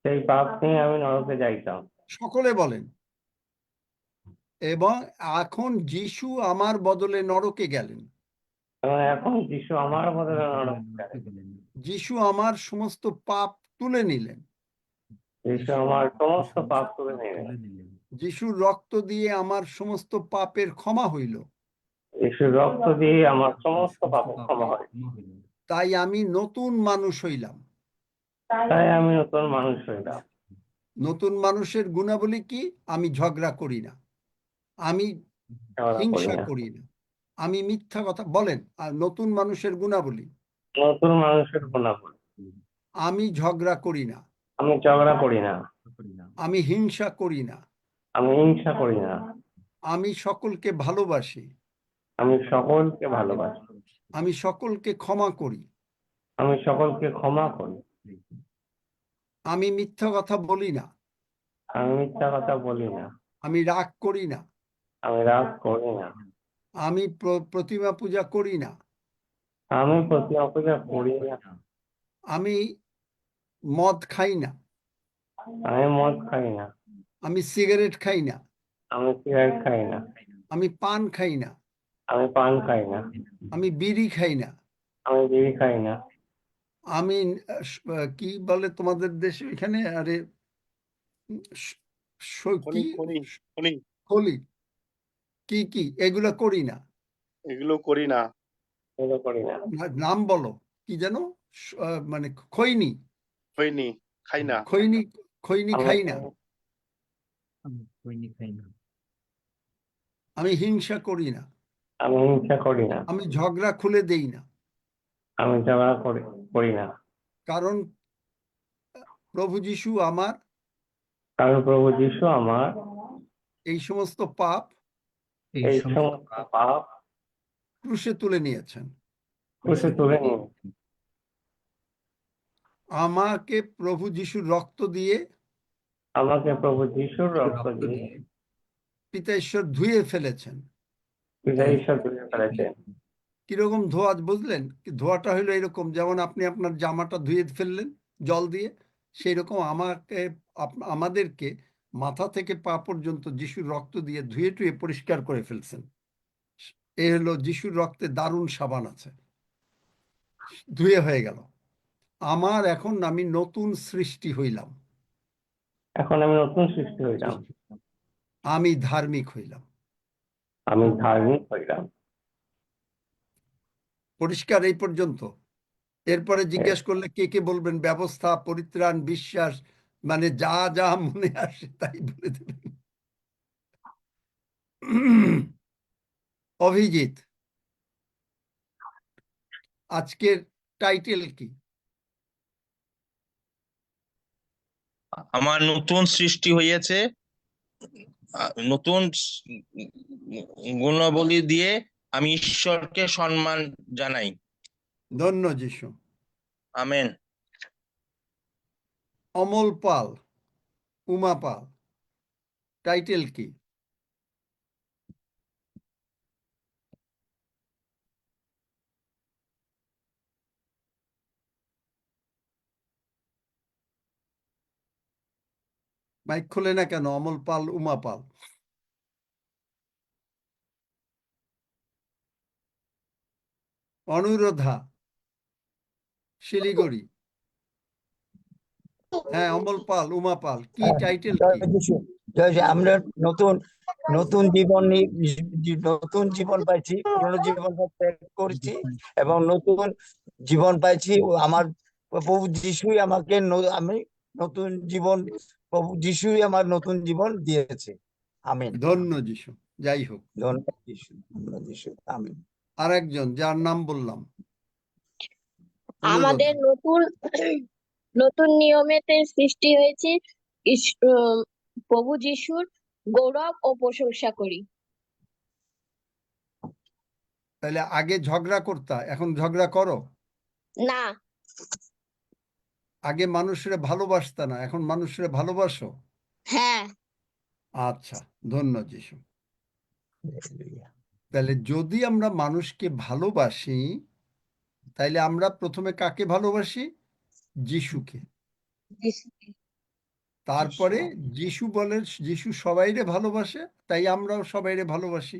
সেই পাপ নিয়ে আমি নরকে যাইতাম। সকলে বলেন। এবং এখন যিশু আমার বদলে নরকে গেলেন। এবং এখন যিশু আমার বদলে নরকে গেলেন। যিশু আমার সমস্ত পাপ তুলে নিলেন। যিশু আমার সমস্ত পাপ তুলে নিলেন। যিশুর রক্ত দিয়ে আমার সমস্ত পাপের ক্ষমা হইল। যিশুর রক্ত দিয়ে আমার সমস্ত পাপের ক্ষমা হয়। তাই আমি নতুন মানুষ হইলাম। তাই আমি নতুন মানুষ হইলাম। নতুন মানুষের গুণাবলী কি? আমি ঝগড়া করি না, আমি ঝগড়া করি হিংসা না। করি না, আমি মিথ্যা কথা বলেন। আর নতুন মানুষের গুণাবলী, নতুন মানুষের গুণাবলী, আমি ঝগড়া করি না, আমি ঝগড়া করি না, আমি হিংসা করি না, আমি হিংসা করি না, আমি সকলকে ভালোবাসি, আমি সকলকে ভালোবাসি, আমি সকলকে ক্ষমা করি, আমি সকলকে ক্ষমা করি, আমি মিথ্যা কথা বলি না, আমি মিথ্যা কথা বলি না, আমি রাগ করি না, আমি রাগ করি না, আমি প্রতিমা পূজা করি না, আমি প্রতিমা পূজা করি না, আমি মদ খাই না, আমি মদ খাই না, আমি সিগারেট খাই না, আমি সিগারেট খাই না, আমি পান খাই না, আমি পান খাই না, আমি বিড়ি খাই না, আমি বিড়ি খাই না, আমি কি বলে তোমাদের দেশে এখানে, আরে কি খলি, কি কি এগুলো করি না। এগুলো করি না, এগুলো করি না, নাম বলো কি যেন, মানে খৈনি, খাই না, খৈনি, খৈনি খাই না। আমি হিংসা করি না, আমি হিংসা করি না, আমি ঝগড়া খুলে দেই না। আমি ঝগড়া করি না, কারণ প্রভু যিশু আমার কারণ প্রভু যিশু আমার এই সমস্ত পাপ এই সমস্ত পাপ ক্রুশে তুলে নিয়েছেন। ক্রুশে তুলে নিয়ে আমাকে প্রভু যিশুর রক্ত দিয়ে, আমাকে প্রভু যিশুর রক্ত দিয়ে পিতা ঈশ্বর ধুয়ে ফেলেছেন। পিতা ঈশ্বর ধুয়ে ফেলেছেন। কিরকম ধোয়া বুঝলেন? ধোয়াটা হলো এরকম, যেমন আপনি আপনার জামাটা ধুয়ে ফেললেন জল দিয়ে, সেই রকম আমাদেরকে মাথা থেকে পা পর্যন্ত যিশুর রক্ত দিয়ে ধুয়ে টুয়ে পরিষ্কার করে ফেলছেন। এ হলো যিশুর রক্তে দারুণ সাবান আছে, ধুয়ে হয়ে গেল। আমার এখন আমি নতুন সৃষ্টি হইলাম, এখন আমি নতুন সৃষ্টি হইলাম, আমি ধার্মিক হইলাম। আমি ধার্মিক হইলাম। পরিষ্কার এই পর্যন্ত? এরপরে জিজ্ঞেস করলে কে কে বলবেন ব্যবস্থা, পরিত্রাণ, বিশ্বাস, মানে যা যা মনে আসে তাই বলে দেবেন। অভিজিৎ, আজকের টাইটেল কি? আমার নতুন সৃষ্টি হইয়াছে, নতুন গুণাবলী দিয়ে আমি ঈশ্বরকে সম্মান জানাই। ধন্য যিশু। আমেন। অমল পাল, উমা পাল, টাইটেল কি? মাইক খোলে না কেন? অমল পাল, উমা পাল। অনুরোধা, শিলিগুড়ি। হ্যাঁ, অমল পাল, উমা পাল, কি টাইটেল কি? আমরা নতুন নতুন জীবন নতুন জীবন পাইছি, পুরনো জীবন ত্যাগ করেছি এবং নতুন জীবন পাইছি। আমার প্রভু যিশুই আমাকে আমি নতুন জীবন, প্রভু যিশুই আমার নতুন জীবন দিয়েছে। আমিন। ধন্য যিশু। যাই হোক, ধন্যবাদ যিশু, ধন্যবাদ যিশু। আমিন। আর একজন যার নাম বললাম, আমাদের নতুন নতুন নিয়মেতে সৃষ্টি হয়েছে, প্রভু যিশুর গৌরব ও প্রশংসা করি। তাহলে আগে ঝগড়া করতা, এখন ঝগড়া করো? না, আগে মানুষের ভালোবাসতা না, এখন মানুষের ভালোবাসো? হ্যাঁ, আচ্ছা, ধন্য যিশু। তাহলে যদি আমরা মানুষকে ভালোবাসি, তাইলে আমরা প্রথমে কাকে ভালোবাসি? যিশুকে। তারপরে যিশু বলে, যিশু সবাইরে ভালোবাসে, তাই আমরাও সবাইরে ভালোবাসি।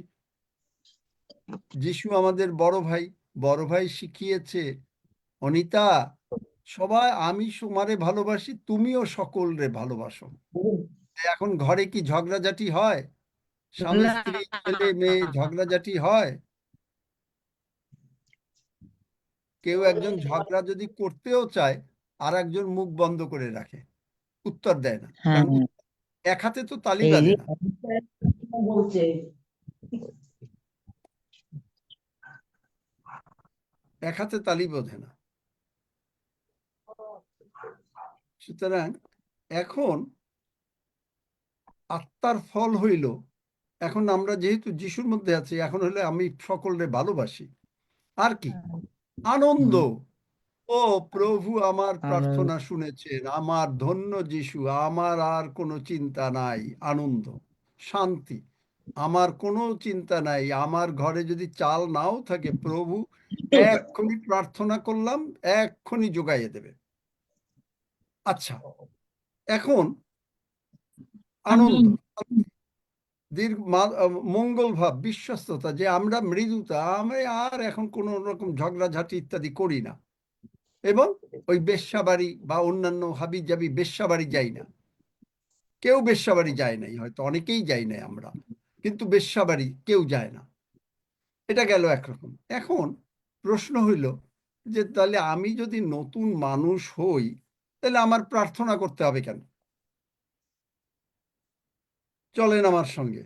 যিশু আমাদের বড় ভাই, বড় ভাই শিখিয়েছে, অনিতা সবাই আমি তোমারে ভালোবাসি, তুমিও সকলরে ভালোবাসো। এখন ঘরে কি ঝগড়াঝাটি হয়? স্বামী স্ত্রী, ছেলে মেয়ে ঝগড়াঝাটি হয়? কেউ একজন ঝগড়া যদি করতেও চায়, আর একজন মুখ বন্ধ করে রাখে, উত্তর দেয় না, কারণ এক হাতে তো তালি বাজে না। এক হাতে তালি বোঝে না। সুতরাং এখন আত্মার ফল হইল, এখন আমরা যেহেতু যিশুর মধ্যে আছি, এখন হলে আমি সকলরে ভালোবাসি। আর কি? আনন্দ। ও প্রভু আমার প্রার্থনা শুনেছেন, আমার ধন্য যিশু, আমার আর কোনো চিন্তা নাই। আনন্দ, শান্তি, আমার কোনো চিন্তা নাই। আমার ঘরে যদি চাল নাও থাকে, প্রভু এক্ষুনি প্রার্থনা করলাম, এক্ষুনি যোগাইয়ে দেবে। আচ্ছা, এখন আনন্দ, দীর্ঘ মঙ্গল ভাব, বিশ্বস্ততা, যে আমরা মৃদুতা, আমি আর এখন কোন রকম ঝগড়াঝাটি ইত্যাদি করি না, এবং ওই বেশ্যাবাড়ি বা অন্যান্য হাবি জাবি বেশ্যাবাড়ি যাই না। কেউ বেশ্যাবাড়ি যায় নাই, হয়তো অনেকেই যাই নাই আমরা, কিন্তু বেশ্যাবাড়ি কেউ যায় না। এটা গেল একরকম। এখন প্রশ্ন হইল যে তাহলে আমি যদি নতুন মানুষ হই, তাহলে আমার প্রার্থনা করতে হবে কেন? চলেন আমার সঙ্গে।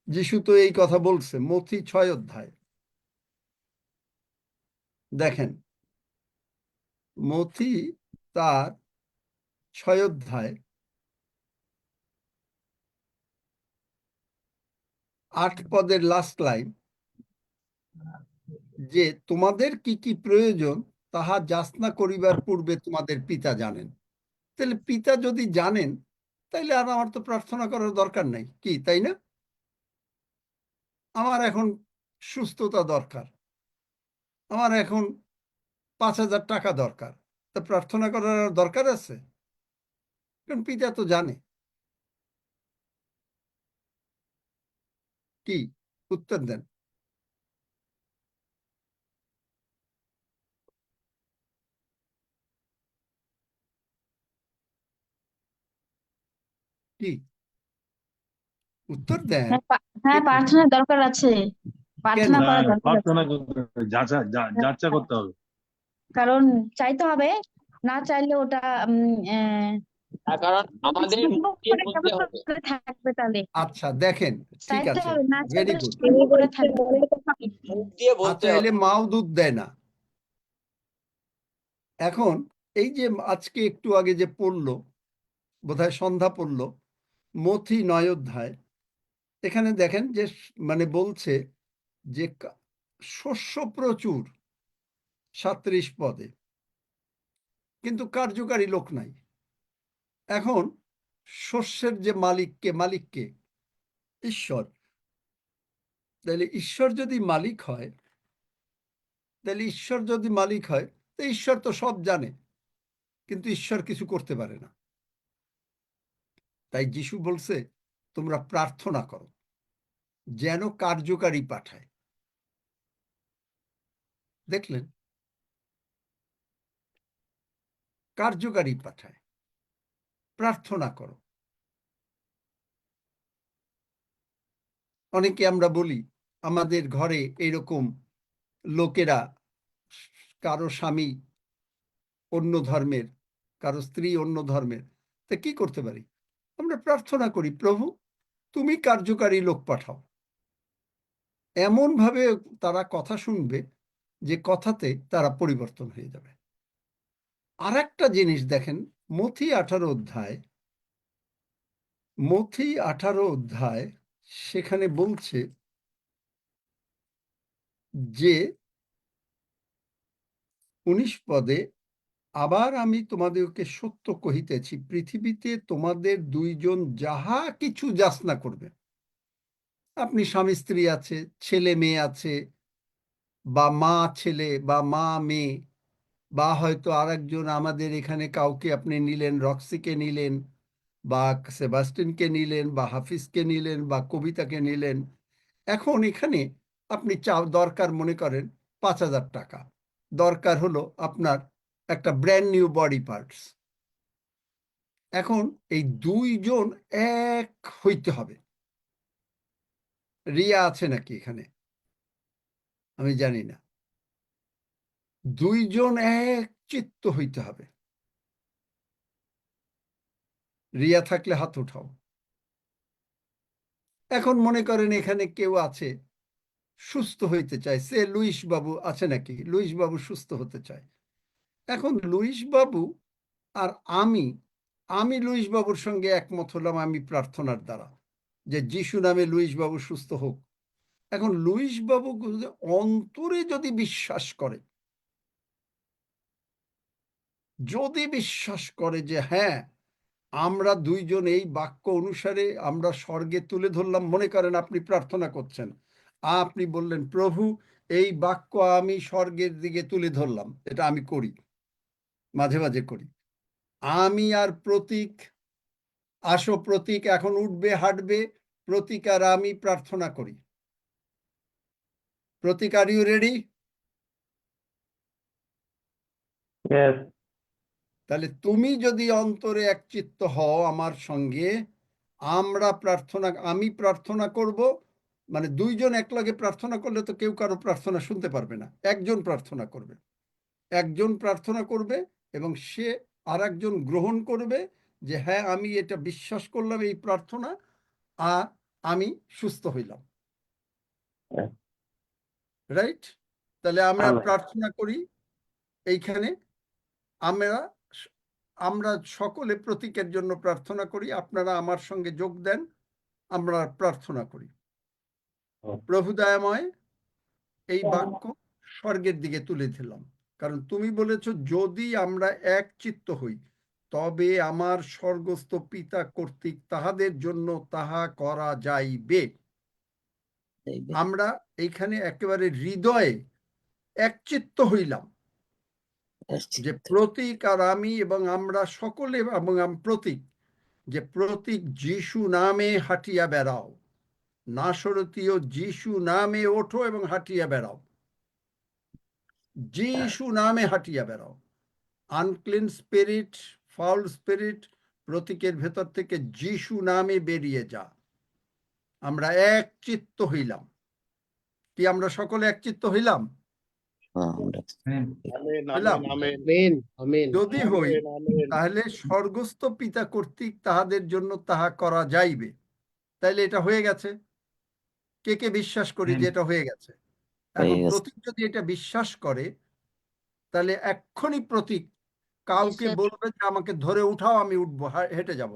যিশু তো এই কথা বলছে, মথি 6 অধ্যায় দেখেন। মথি তার 6 অধ্যায় 8 পদের লাস্ট লাইন, যে তোমাদের কি কি প্রয়োজন তাহা যাচনা করিবার পূর্বে তোমাদের পিতা জানেন। তাহলে পিতা যদি জানেন, তাইলে আর আমার তো প্রার্থনা করার দরকার নাই, কি তাই না? আমার এখন সুস্থতা দরকার, আমার এখন 5,000 টাকা দরকার, তা প্রার্থনা করার আর দরকার আছে? কারণ পিতা তো জানে। কি উত্তর দেন? কি উত্তর দেন? হ্যাঁ, প্রার্থনার দরকার আছে, প্রার্থনা কেন? করার দরকার আছে। প্রার্থনা করতে হবে, যাচা করতে হবে। কারণ চাইতে হবে, না চাইলে ওটা কারণ আমাদের মুখ দিয়ে বলতে হবে। থাকবে তাহলে। আচ্ছা দেখেন, ঠিক চাইতে আছে, হবে, না ভেরি চাইলে গুড। সেমনি করে থাকবে। মুখ দিয়ে বলতে আচ্ছা, হবে। এলে মাও দুধ দেয় না। এখন এই যে আজকে একটু আগে যে পড়লো, বোধহয় সন্ধ্যা পড়লো, মথি 9 অধ্যায়, এখানে দেখেন যে মানে বলছে যে শস্য প্রচুর 37 পদে, কিন্তু কার্যকারী লোক নাই। এখন শস্যের যে মালিককে, মালিককে ঈশ্বর। তাহলে ঈশ্বর যদি মালিক হয়, তাহলে ঈশ্বর যদি মালিক হয়, তো ঈশ্বর তো সব জানে, কিন্তু ঈশ্বর কিছু করতে পারে না। তাই যিশু বলছে, তোমরা প্রার্থনা করো যেন কার্যকারী পাঠায়। দেখলেন? কার্যকারী পাঠায়, প্রার্থনা করো। অনেকে আমরা বলি আমাদের ঘরে এরকম লোকেরা, কারো স্বামী অন্য ধর্মের, কারো স্ত্রী অন্য ধর্মের, তা কি করতে পারি? আমরা প্রার্থনা করি, প্রভু তুমি কার্যকারী লোক পাঠাও। এমন ভাবে তারা কথা শুনবে যে কথাতে তারা পরিবর্তন হয়ে যাবে। আর একটা জিনিস দেখেন, মথি 18 অধ্যায়, মথি 18 অধ্যায়, সেখানে বলছে যে 19 পদে, আবার আমি তোমাদেরকে সত্য কহিতেছি, পৃথিবীতে তোমাদের দুইজন যাহা কিছু যাচনা করবে, আপনি স্বামী স্ত্রী আছে, ছেলে মেয়ে আছে, বা মা ছেলে বা মা মেয়ে, বা হয়তো আরেকজন আমাদের এখানে কাউকে আপনি নিলেন, রক্সিকে নিলেন, বা সেবাস্টিনকে নিলেন, বা হাফিজকে নিলেন, বা কবিতাকে নিলেন। এখন এখানে আপনি দরকার মনে করেন 5,000 টাকা, দরকার হলো আপনার একটা ব্র্যান্ড নিউ বডি পার্টস। এখন এই দুইজন এক হইতে হবে। রিয়া আছে নাকি এখানে আমি জানি না। দুইজন এক চিত্ত হইতে হবে। রিয়া থাকলে হাত উঠাও। এখন মনে করেন এখানে কেউ আছে সুস্থ হইতে চায়, সে লুইস বাবু আছে নাকি, লুইস বাবু সুস্থ হতে চায়। এখন লুইস বাবু আর আমি লুইস বাবুর সঙ্গে একমত হলাম আমি প্রার্থনার দ্বারা যে যিশু নামে লুইস বাবু সুস্থ হোক। এখন লুইস বাবু অন্তরে যদি বিশ্বাস করে, যে হ্যাঁ আমরা দুইজন এই বাক্য অনুসারে আমরা স্বর্গে তুলে ধরলাম, মনে করেন আপনি প্রার্থনা করছেন, আপনি বললেন প্রভু এই বাক্য আমি স্বর্গের দিকে তুলে ধরলাম, এটা আমি করি, মাঝে মাঝে করি। আমি আর প্রতীক, আসো প্রতীক এখন উঠবে হাঁটবে, প্রতীক আর আমি প্রার্থনা করি। প্রতীক, আর ইউ রেডি? Yes. তাহলে তুমি যদি অন্তরে একচিত্ত হও আমার সঙ্গে, আমি প্রার্থনা করব, মানে দুইজন একলগে প্রার্থনা করলে তো কেউ কারো প্রার্থনা শুনতে পারবে না, একজন প্রার্থনা করবে, এবং সে আর একজন গ্রহণ করবে যে হ্যাঁ আমি এটা বিশ্বাস করলাম এই প্রার্থনা, আর আমি সুস্থ হইলাম। রাইট? তাহলে আমরা Amen. প্রার্থনা করি এইখানে, আমরা সকলে প্রতীকের জন্য প্রার্থনা করি, আপনারা আমার সঙ্গে যোগ দেন, আমরা প্রার্থনা করি। প্রভু দয়াময়, এই বাক্য স্বর্গের দিকে তুলে দিলাম, কারণ তুমি বলেছ যদি আমরা এক চিত্ত হই তবে আমার স্বর্গস্থ পিতা কর্তৃক তাহাদের জন্য তাহা করা যাইবে। আমরা এইখানে একেবারে হৃদয়ে একচিত্ত হইলাম যে প্রতীক আর আমি এবং আমরা সকলে এবং প্রতীক, যে প্রতীক যিশু নামে হাঁটিয়া বেড়াও, নাসরতীয় যিশু নামে ওঠো এবং হাঁটিয়া বেড়াও, যিশু নামে হাঁটিয়া বেড়াও। আনক্লিন স্পিরিট, ফাউল স্পিরিট, প্রতীকের ভেতর থেকে যিশু নামে বেরিয়ে যা। আমরা এক চিত্ত হইলাম। কি আমরা সকলে এক চিত্ত হইলাম? হইলাম? যদি হই তাহলে স্বর্গস্থ পিতা কর্তৃক তাহাদের জন্য তাহা করা যাইবে। তাইলে এটা হয়ে গেছে। কে কে বিশ্বাস করি যে এটা হয়ে গেছে? এখন প্রতীক যদি এটা বিশ্বাস করে তাহলে এক্ষুনি প্রতীক কাউকে বলবে যে আমাকে ধরে উঠাও, আমি উঠবো, হেঁটে যাব।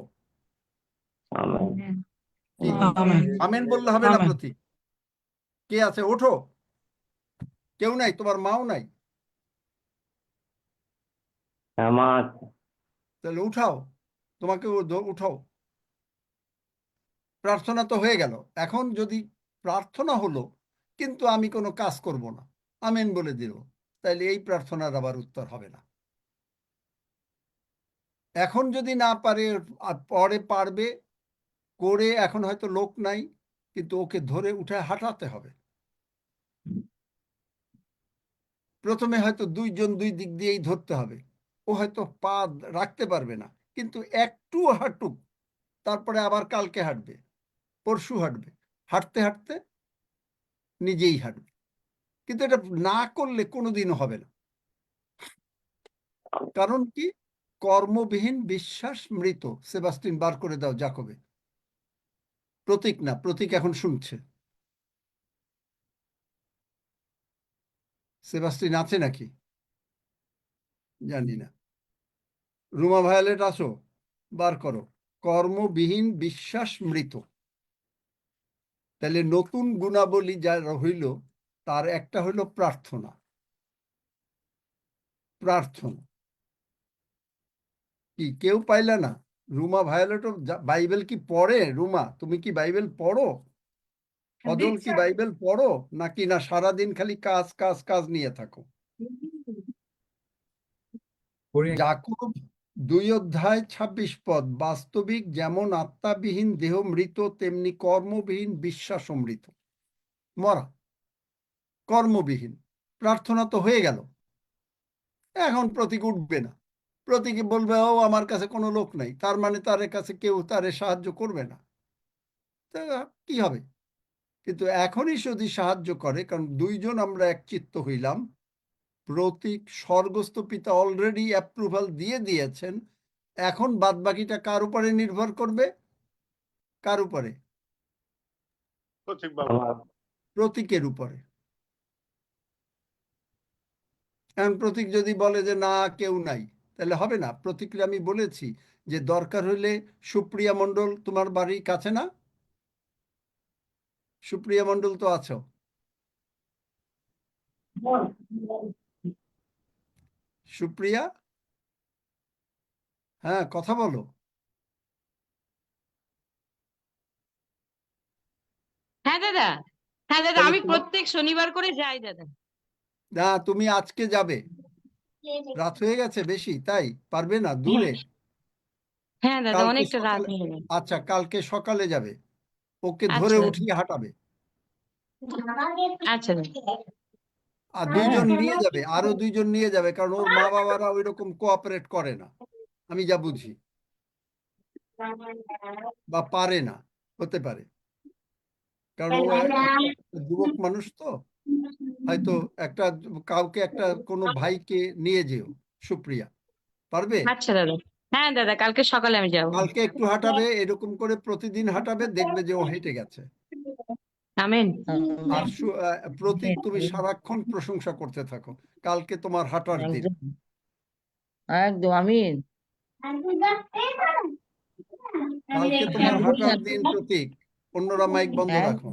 আমেন বললে হবে না? প্রতীক কে আছে? ওঠো। কেউ নাই? তোমার মাও নাই? তাহলে উঠাও, তোমাকে উঠাও। প্রার্থনা তো হয়ে গেল। এখন যদি প্রার্থনা হলো কিন্তু আমি কোনো কাজ করব না, আমেন বলে দিল, তাহলে এই প্রার্থনার আবার উত্তর হবে না। এখন যদি না পারে, পরে পারবে করে, এখন হয়তো লোক নাই, কিন্তু ওকে ধরে উঠে হাঁটাতে হবে। প্রথমে হয়তো দুইজন দুই দিক দিয়েই ধরতে হবে, ও হয়তো পা রাখতে পারবে না, কিন্তু একটু হাঁটুক, তারপরে আবার কালকে হাঁটবে, পরশু হাঁটবে, হাঁটতে হাঁটতে নিজেই হাঁটবে। কিন্তু এটা না করলে কোনোদিনও হবে না। কারণ কি? কর্মবিহীন বিশ্বাস মৃত। সেবাস্টিন বার করে দাও জাকবে। প্রতীক না, প্রতীক এখন শুনছে। সেবাস্টিন আছে নাকি জানি না। রুমা ভায়োলেট আসো, বার করো। কর্মবিহীন বিশ্বাস মৃত। তাহলে নতুন গুণাবলী যা হইল তার একটা হইল প্রার্থনা। কি কেউ পাইলে না? রুমা ভায়োলেটও বাইবেল কি পড়ে? রুমা, তুমি কি বাইবেল পড়ো? অজল কি বাইবেল পড়ো নাকি না সারাদিন খালি কাজ কাজ কাজ নিয়ে থাকো? যাকুব 2 অধ্যায় 26 পদ, বাস্তবিক যেমন আত্মাবিহীন দেহ মৃত, তেমনি কর্মবিহীন বিশ্বাস মৃত। মরা, কর্মবিহীন। প্রার্থনা তো হয়ে গেল, এখন প্রতীক উঠবে না। প্রতীকে বলবে ও আমার কাছে কোনো লোক নাই, তার মানে তার কাছে কেউ তারে সাহায্য করবে না। তা কি হবে? কিন্তু এখনই যদি সাহায্য করে, কারণ দুইজন আমরা একচিত্ত হইলাম, প্রতীক স্বর্গস্থ পিতা অলরেডি অ্যাপ্রুভাল দিয়ে দিয়েছেন। এখন বাদ বাকিটা কার উপরে নির্ভর করবে? কার উপরে? প্রতীকের উপরে। এখন প্রতীক যদি বলে যে না কেউ নাই, তাহলে হবে না। প্রতীকরে আমি বলেছি যে দরকার হইলে সুপ্রিয়া মণ্ডল তোমার বাড়ির কাছে না? সুপ্রিয়া মণ্ডল তো আছো। সুপ্রিয়া, হ্যাঁ কথা বলো। হ্যাঁ দাদা, হ্যাঁ দাদা, তাহলে আমি তোমার, প্রত্যেক শনিবার করে যাই দাদা। না তুমি আজকে যাবে, রাত হয়ে গেছে বেশি, তাই পারবে না, দূরে। হ্যাঁ দাদা, কালকে অনেকটা রাত সকালে, হয়ে গেল। আচ্ছা কালকে সকালে যাবে, ওকে ধরে আচ্ছা দাদা, উঠিয়ে হাঁটাবে। আচ্ছা দাদা। আর দুইজন নিয়ে যাবে, আরো দুইজন নিয়ে যাবে, কারণ ওর মা বাবারা ওই রকম কোঅপারেট করে না, আমি যা বুঝি, বা পারে না, হতে পারে। কারণ ও যুবক মানুষ তো, হয়তো একটা কাউকে একটা কোনো ভাইকে নিয়ে যেও। সুপ্রিয়া, পারবে? আচ্ছা দাদা, হ্যাঁ দাদা, কালকে সকালে আমি যাবো। কালকে একটু হাঁটাবে, এরকম করে প্রতিদিন হাঁটাবে, দেখবে যে ও হেঁটে গেছে। আমেন। আর প্রতীক, তুমি সারাক্ষণ প্রশংসা করতে থাকো। কালকে তোমার হাঁটার দিন। একদম আমিন। কালকে তোমার হাঁটার দিন প্রতীক। অন্যরা মাইক বন্ধ রাখো।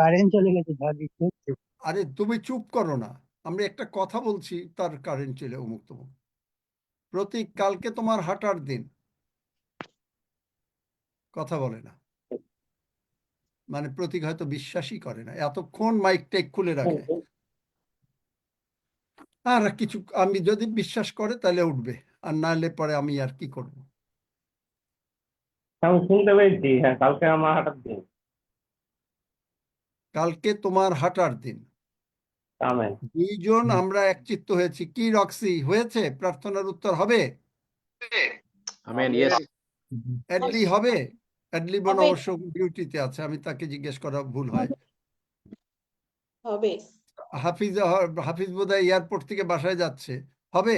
কারেন্ট চলে গেছে। আরে তুমি চুপ করো না, আমরা একটা কথা বলছি, তার কারেন্ট চলে অমুক তমুক। প্রতীক, কালকে তোমার হাঁটার দিন। কথা বলে না, মানে প্রতীক হয়তো বিশ্বাসই করে না, এতক্ষণ মাইক টেক খুলে রাখে। আর কিছু, আমি যদি বিশ্বাস করে তাহলে উঠবে, আর নাহলে পরে আমি আর কি করব। আমি শুনতে পেয়েছি, হ্যাঁ কালকে আমার হাঁটার দিন। কালকে তোমার হাঁটার দিন। আমেন। দুইজন আমরা একচিত্ত হয়েছি। কি রক্সি, হয়েছে? প্রার্থনার উত্তর হবে? Amen, yes. অ্যাডলি হবে? অ্যাডলি বোন অবশ্য ডিউটিতে আছে, আমি তাকে জিজ্ঞেস করা ভুল হয়। হবে। হাফিজ, হাফিজ বোধহয় এয়ারপোর্ট থেকে বাসায় যাচ্ছে, হবে?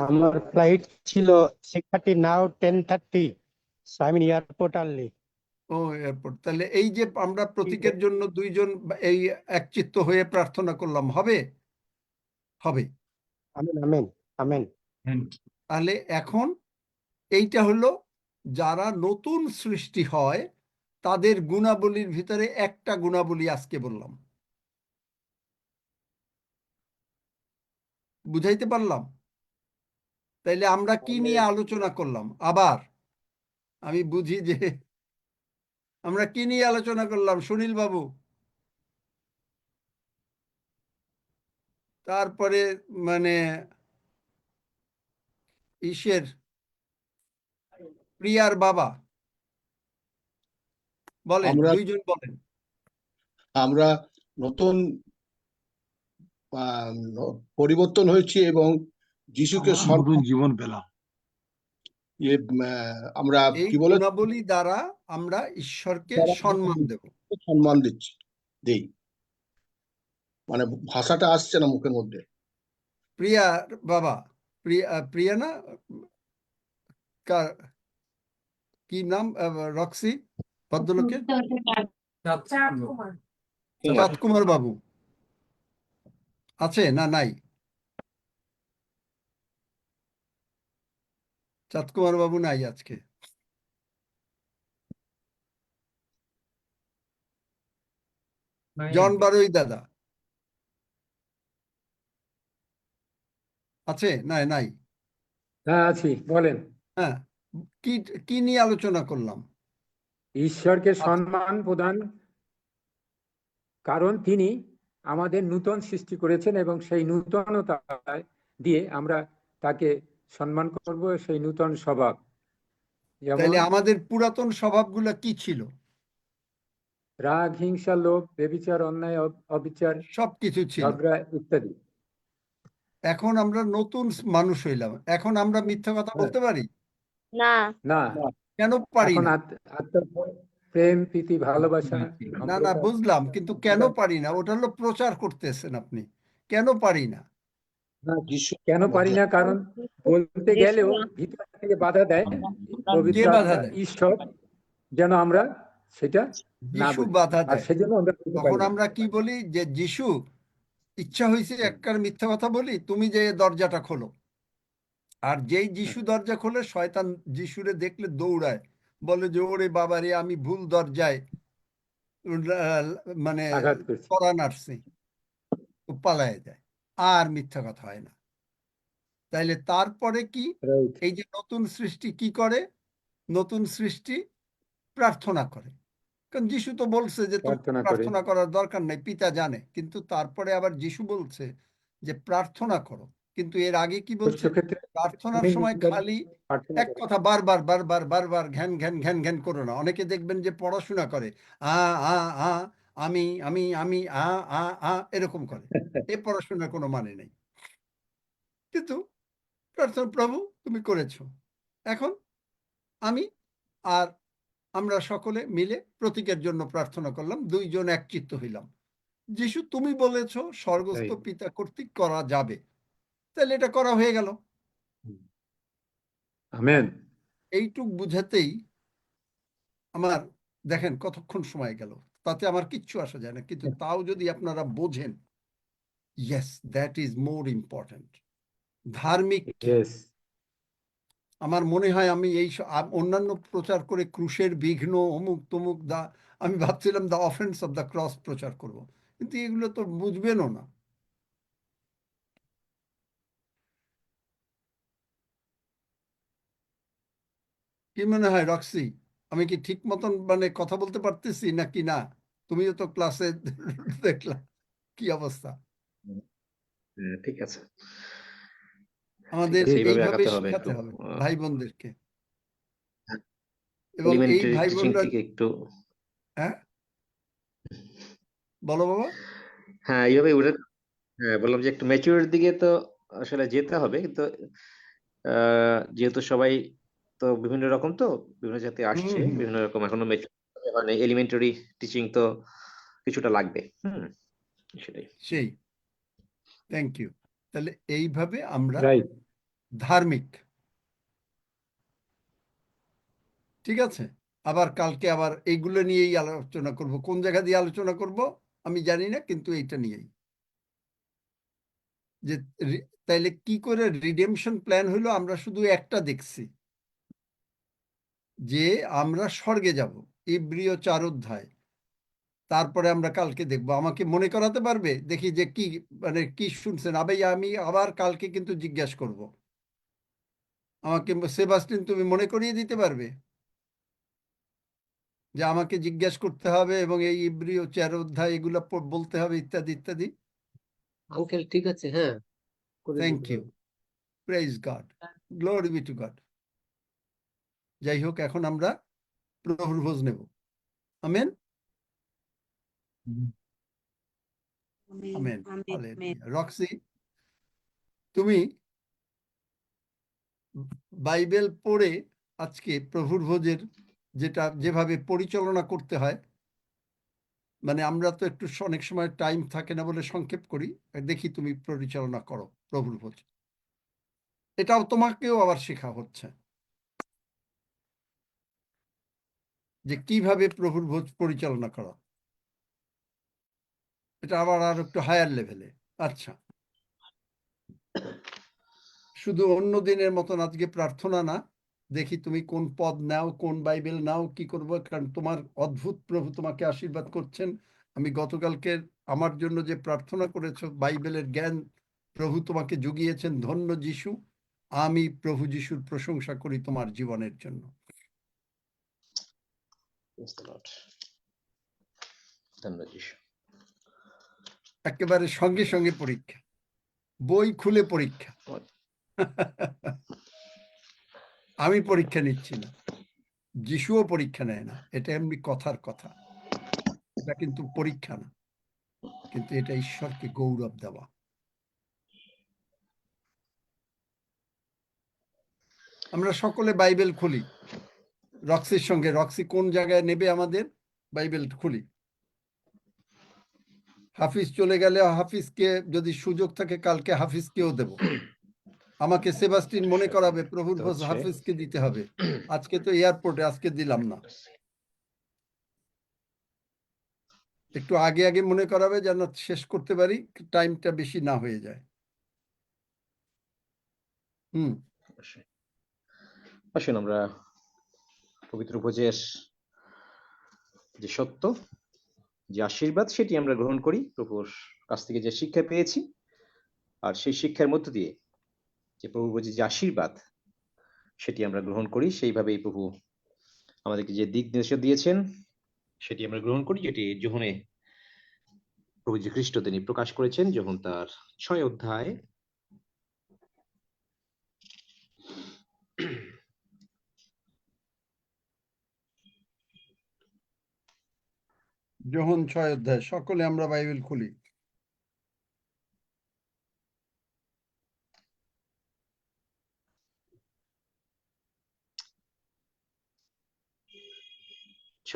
আমার ফ্লাইট ছিল 6:30, now 10:30, so I'm in airport early. ও এয়ারপোর্ট। তাহলে এই যে আমরা প্রতীকের জন্য দুইজন এই একচিত্ত হয়ে প্রার্থনা করলাম, হবে? হবে। Amen, amen, amen. তাহলে এখন এইটা হলো যারা নতুন সৃষ্টি হয় তাদের গুণাবলীর ভিতরে একটা গুণাবলী আজকে বললাম। বুঝাইতে পারলাম? তাইলে আমরা কি নিয়ে আলোচনা করলাম? আবার আমি বুঝি যে আমরা কি নিয়ে আলোচনা করলাম, সুনীল বাবু? তারপরে মানে ঈশের, প্রিয়ার বাবা বলেন, আমরা দুইজন বলেন। আমরা নতুন পরিবর্তন হয়েছি এবং যিশুকে নতুন জীবন পেলাম। আমরা এই কি বলে গুণাবলী দ্বারা আমরা ঈশ্বরকে সম্মান দেব। সম্মান দিচ্ছি, দেই, মানে ভাষাটা আসছে না মুখের মধ্যে। প্রিয়া বাবা, প্রিয়া না, কি নাম? রক্সি ভদ্রলোকের? চাঁদ কুমার বাবু আছে না নাই? চাঁদ কুমার বাবু নাই আজকে। জন বারুই দাদা, আছে? নাই নাই। হ্যাঁ আছি, বলেন। হ্যাঁ, কি কি নিয়ে আলোচনা করলাম? ঈশ্বরকে আচ্ছা, সম্মান প্রদান, কারণ তিনি আমাদের নূতন সৃষ্টি করেছেন এবং সেই নূতনতা দিয়ে আমরা তাকে সম্মান করব, সেই নূতন স্বভাব। যেমন তাইলে আমাদের পুরাতন স্বভাবগুলো কি ছিল? রাগ, হিংসা, লোভ, ব্যভিচার, অন্যায়, অবিচার, সবকিছু ছিল। ঝগড়া ইত্যাদি। এখন আমরা নতুন মানুষ হইলাম, এখন আমরা মিথ্যা কথা বলতে পারি? না। না, কেন পারি এখন না? প্রেম, প্রীতি, ভালোবাসা, না না, নম্রতা, বুঝলাম, কিন্তু কেন পারি না? ওটা হলো প্রচার করতেছেন আপনি। কেন পারি না? কেন পারি না? কারণ বলতে গেলেও ভিতর থেকে বাধা দেয় পবিত্র কে বাধা আত্মা, দেয়? ঈশ্বর, যেন আমরা সেটা না যিশু বলি, বাধা আর দেয়। সেজন্য আমরা বলতে পারি তখন না। আমরা কি বলি? যে যিশু, ইচ্ছা হয়েছে একবার মিথ্যা কথা বলি, তুমি যে দরজাটা খোলো। আর যেই যিশু দরজা খোলে, শয়তান যিশুরে দেখলে দৌড়ায়, বলে যে ওরে বাবারে, আমি ভুল দরজায় মানে আঘাত করছি। করা নাড়ছি, ও পালায় যায়, আর মিথ্যা কথা হয় না। তাইলে তারপরে কি? রাইট। এই যে নতুন সৃষ্টি কি করে? নতুন সৃষ্টি প্রার্থনা করে। কারণ যিশু তো বলছে যে তোমার প্রার্থনা করে। প্রার্থনা করার দরকার নেই, পিতা জানে। কিন্তু তারপরে আবার যিশু বলছে যে প্রার্থনা করো। কিন্তু এর আগে কি বলছে? ক্ষেত্রে প্রার্থনার সময় খালি প্রার্থনা এক করে। কথা বারবার বারবার বারবার ঘ্যান ঘ্যান ঘ্যান ঘ্যান করো না। অনেকে দেখবেন যে পড়াশোনা করে, আ আ আ আমি আমি আমি আ আ আ এরকম করে। এ পড়াশোনার কোনো মানে নেই। কিন্তু প্রার্থনা, প্রভু তুমি করেছো, এখন আমি আর আমরা সকলে মিলে প্রতীকের জন্য প্রার্থনা করলাম, দুইজন একচিত্ত হইলাম। যিশু তুমি বলেছ স্বর্গস্থ পিতা কর্তৃক করা যাবে, তাহলে এটা করা হয়ে গেল। আমেন। এইটুক বুঝাতেই আমার, দেখেন কতক্ষণ সময় গেল, তাতে আমার কিচ্ছু আসা যায় না, কিন্তু তাও যদি আপনারা বোঝেন, yes, that is more important. ধার্মিক কি? ইয়েস। আমার মনে হয় আমি এই অন্যান্য প্রচার করে ক্রুশের বিঘ্ন, অমুক তমুক, আমি ভাবছিলাম the offence of the cross প্রচার করব, কিন্তু এগুলো তো বুঝবেনও না। কি মনে হয় রক্সি, আমি কি ঠিক মতন মানে কথা বলতে পারতেছি নাকি না? তুমিও তো ক্লাসে দেখলা কি অবস্থা। ঠিক আছে, আমাদের এইভাবে এইভাবে আগাতে হবে একটু। শিখাতে হবে ভাই বোনদেরকে, এবং এই এলিমেন্টারি ভাই টিচিং বোনরা, থেকে একটু, হ্যাঁ বলো বাবা। হ্যাঁ এইভাবে উঠে, হ্যাঁ বললাম যে একটু ম্যাচিউর দিকে তো আসলে যেতে হবে, কিন্তু যেহেতু সবাই তো বিভিন্ন রকম, তো বিভিন্ন জাতি আসছে, বিভিন্ন রকম, এখনো ম্যাচিউর মানে এলিমেন্টারি টিচিং তো কিছুটা লাগবে। সেটাই। সেই, থ্যাংক ইউ। তাহলে এইভাবে আমরা রাইট। ধার্মিক, ঠিক আছে। আবার কালকে আবার এইগুলো নিয়েই আলোচনা করব। কোন জায়গা দিয়ে আলোচনা করব আমি জানি না, কিন্তু এইটা নিয়েই যে তাইলে কি করে রিডেমশন প্ল্যান হলো। আমরা শুধু একটা দেখছি যে আমরা স্বর্গে যাব, ইব্রিয় 4 অধ্যায়। তারপরে আমরা কালকে দেখব। আমাকে মনে করাতে পারবে দেখি যে কি মানে কি শুনছেন? আমি আবার কালকে কিন্তু জিজ্ঞাসা করব। আমাকে সেবাস্টিন তুমি মনে করিয়ে দিতে পারবে যে আমাকে জিজ্ঞাসা করতে হবে এবং এই ইব্রিয় 4 অধ্যায় এগুলো বলতে হবে ইত্যাদি ইত্যাদি। আঙ্কেল ঠিক আছে, হ্যাঁ করে থ্যাংক দিতে ইউ, পারবো। Praise god, glory B two god. যাই হোক, এখন আমরা প্রভুর ভোজ নেব। Amen, amen, hallelujah. রক্সি, তুমি বাইবেল পড়ে আজকে প্রভুর ভোজের যেভাবে পরিচালনা করতে হয়, মানে আমরা তো একটু অনেক সময় টাইম থাকে না বলে সংক্ষেপ করি, দেখি তুমি পরিচালনা করো প্রভুর ভোজ। এটাও তোমাকেও আবার শেখা হচ্ছে যে কিভাবে প্রভুর ভোজ পরিচালনা করা। এটা আবার আর একটু হায়ার লেভেলে। আচ্ছা, শুধু অন্য দিনের মতন আজকে প্রার্থনা না, দেখি তুমি কোন পদ নাও, কোন বাইবেল নাও, কি করবো, কারণ তোমার অদ্ভুত প্রভু তোমাকে আশীর্বাদ করছেন। আমি গতকালকে আমার জন্য যে প্রার্থনা করেছো, বাইবেলের জ্ঞান প্রভু তোমাকে জুগিয়েছেন, ধন্য যিশু। আমি প্রভু যিশুর প্রশংসা করি তোমার জীবনের জন্য। Praise the Lord. ধন্যবাদ যিশু। একেবারে সঙ্গে সঙ্গে পরীক্ষা, বই খুলে পরীক্ষা। আমি পরীক্ষা নিচ্ছি না, যিশুও পরীক্ষা নেয় না। এটা এমনি কথার কথা, এটা কিন্তু পরীক্ষা না, কিন্তু এটা ঈশ্বরকে গৌরব দেওয়া। আমরা সকলে বাইবেল খুলি রক্সির সঙ্গে। রক্সি কোন জায়গায় নেবে আমাদের? বাইবেল খুলি। হাফিজ চলে গেলে হাফিজকে যদি সুযোগ থাকে কালকে হাফিজকেও দেব। আমাকে সেবাস্টিন মনে করাবে প্রভুর ভোজ হাফিজকে দিতে হবে। আজকে তো এয়ারপোর্টে, আজকে দিলাম না। একটু আগে আগে মনে করাবে যেন শেষ করতে পারি, টাইমটা বেশি না হয়ে যায়। আসুন আমরা পবিত্র ভোজের যে সত্য, যে আশীর্বাদ, সেটি আমরা গ্রহণ করি। প্রভুর কাছ থেকে যে শিক্ষা পেয়েছি, আর সেই শিক্ষার মধ্য দিয়ে যে প্রভু ভোজের যে আশীর্বাদ, সেটি আমরা গ্রহণ করি। সেইভাবেই প্রভু আমাদেরকে যে দিক নির্দেশ দিয়েছেন সেটি আমরা গ্রহণ করি, যেটি যোহনে প্রভু যীশু খ্রিস্ট তিনি প্রকাশ করেছেন। যোহন তার 6 অধ্যায় যোহন 6 অধ্যায়, সকলে আমরা বাইবেল খুলি।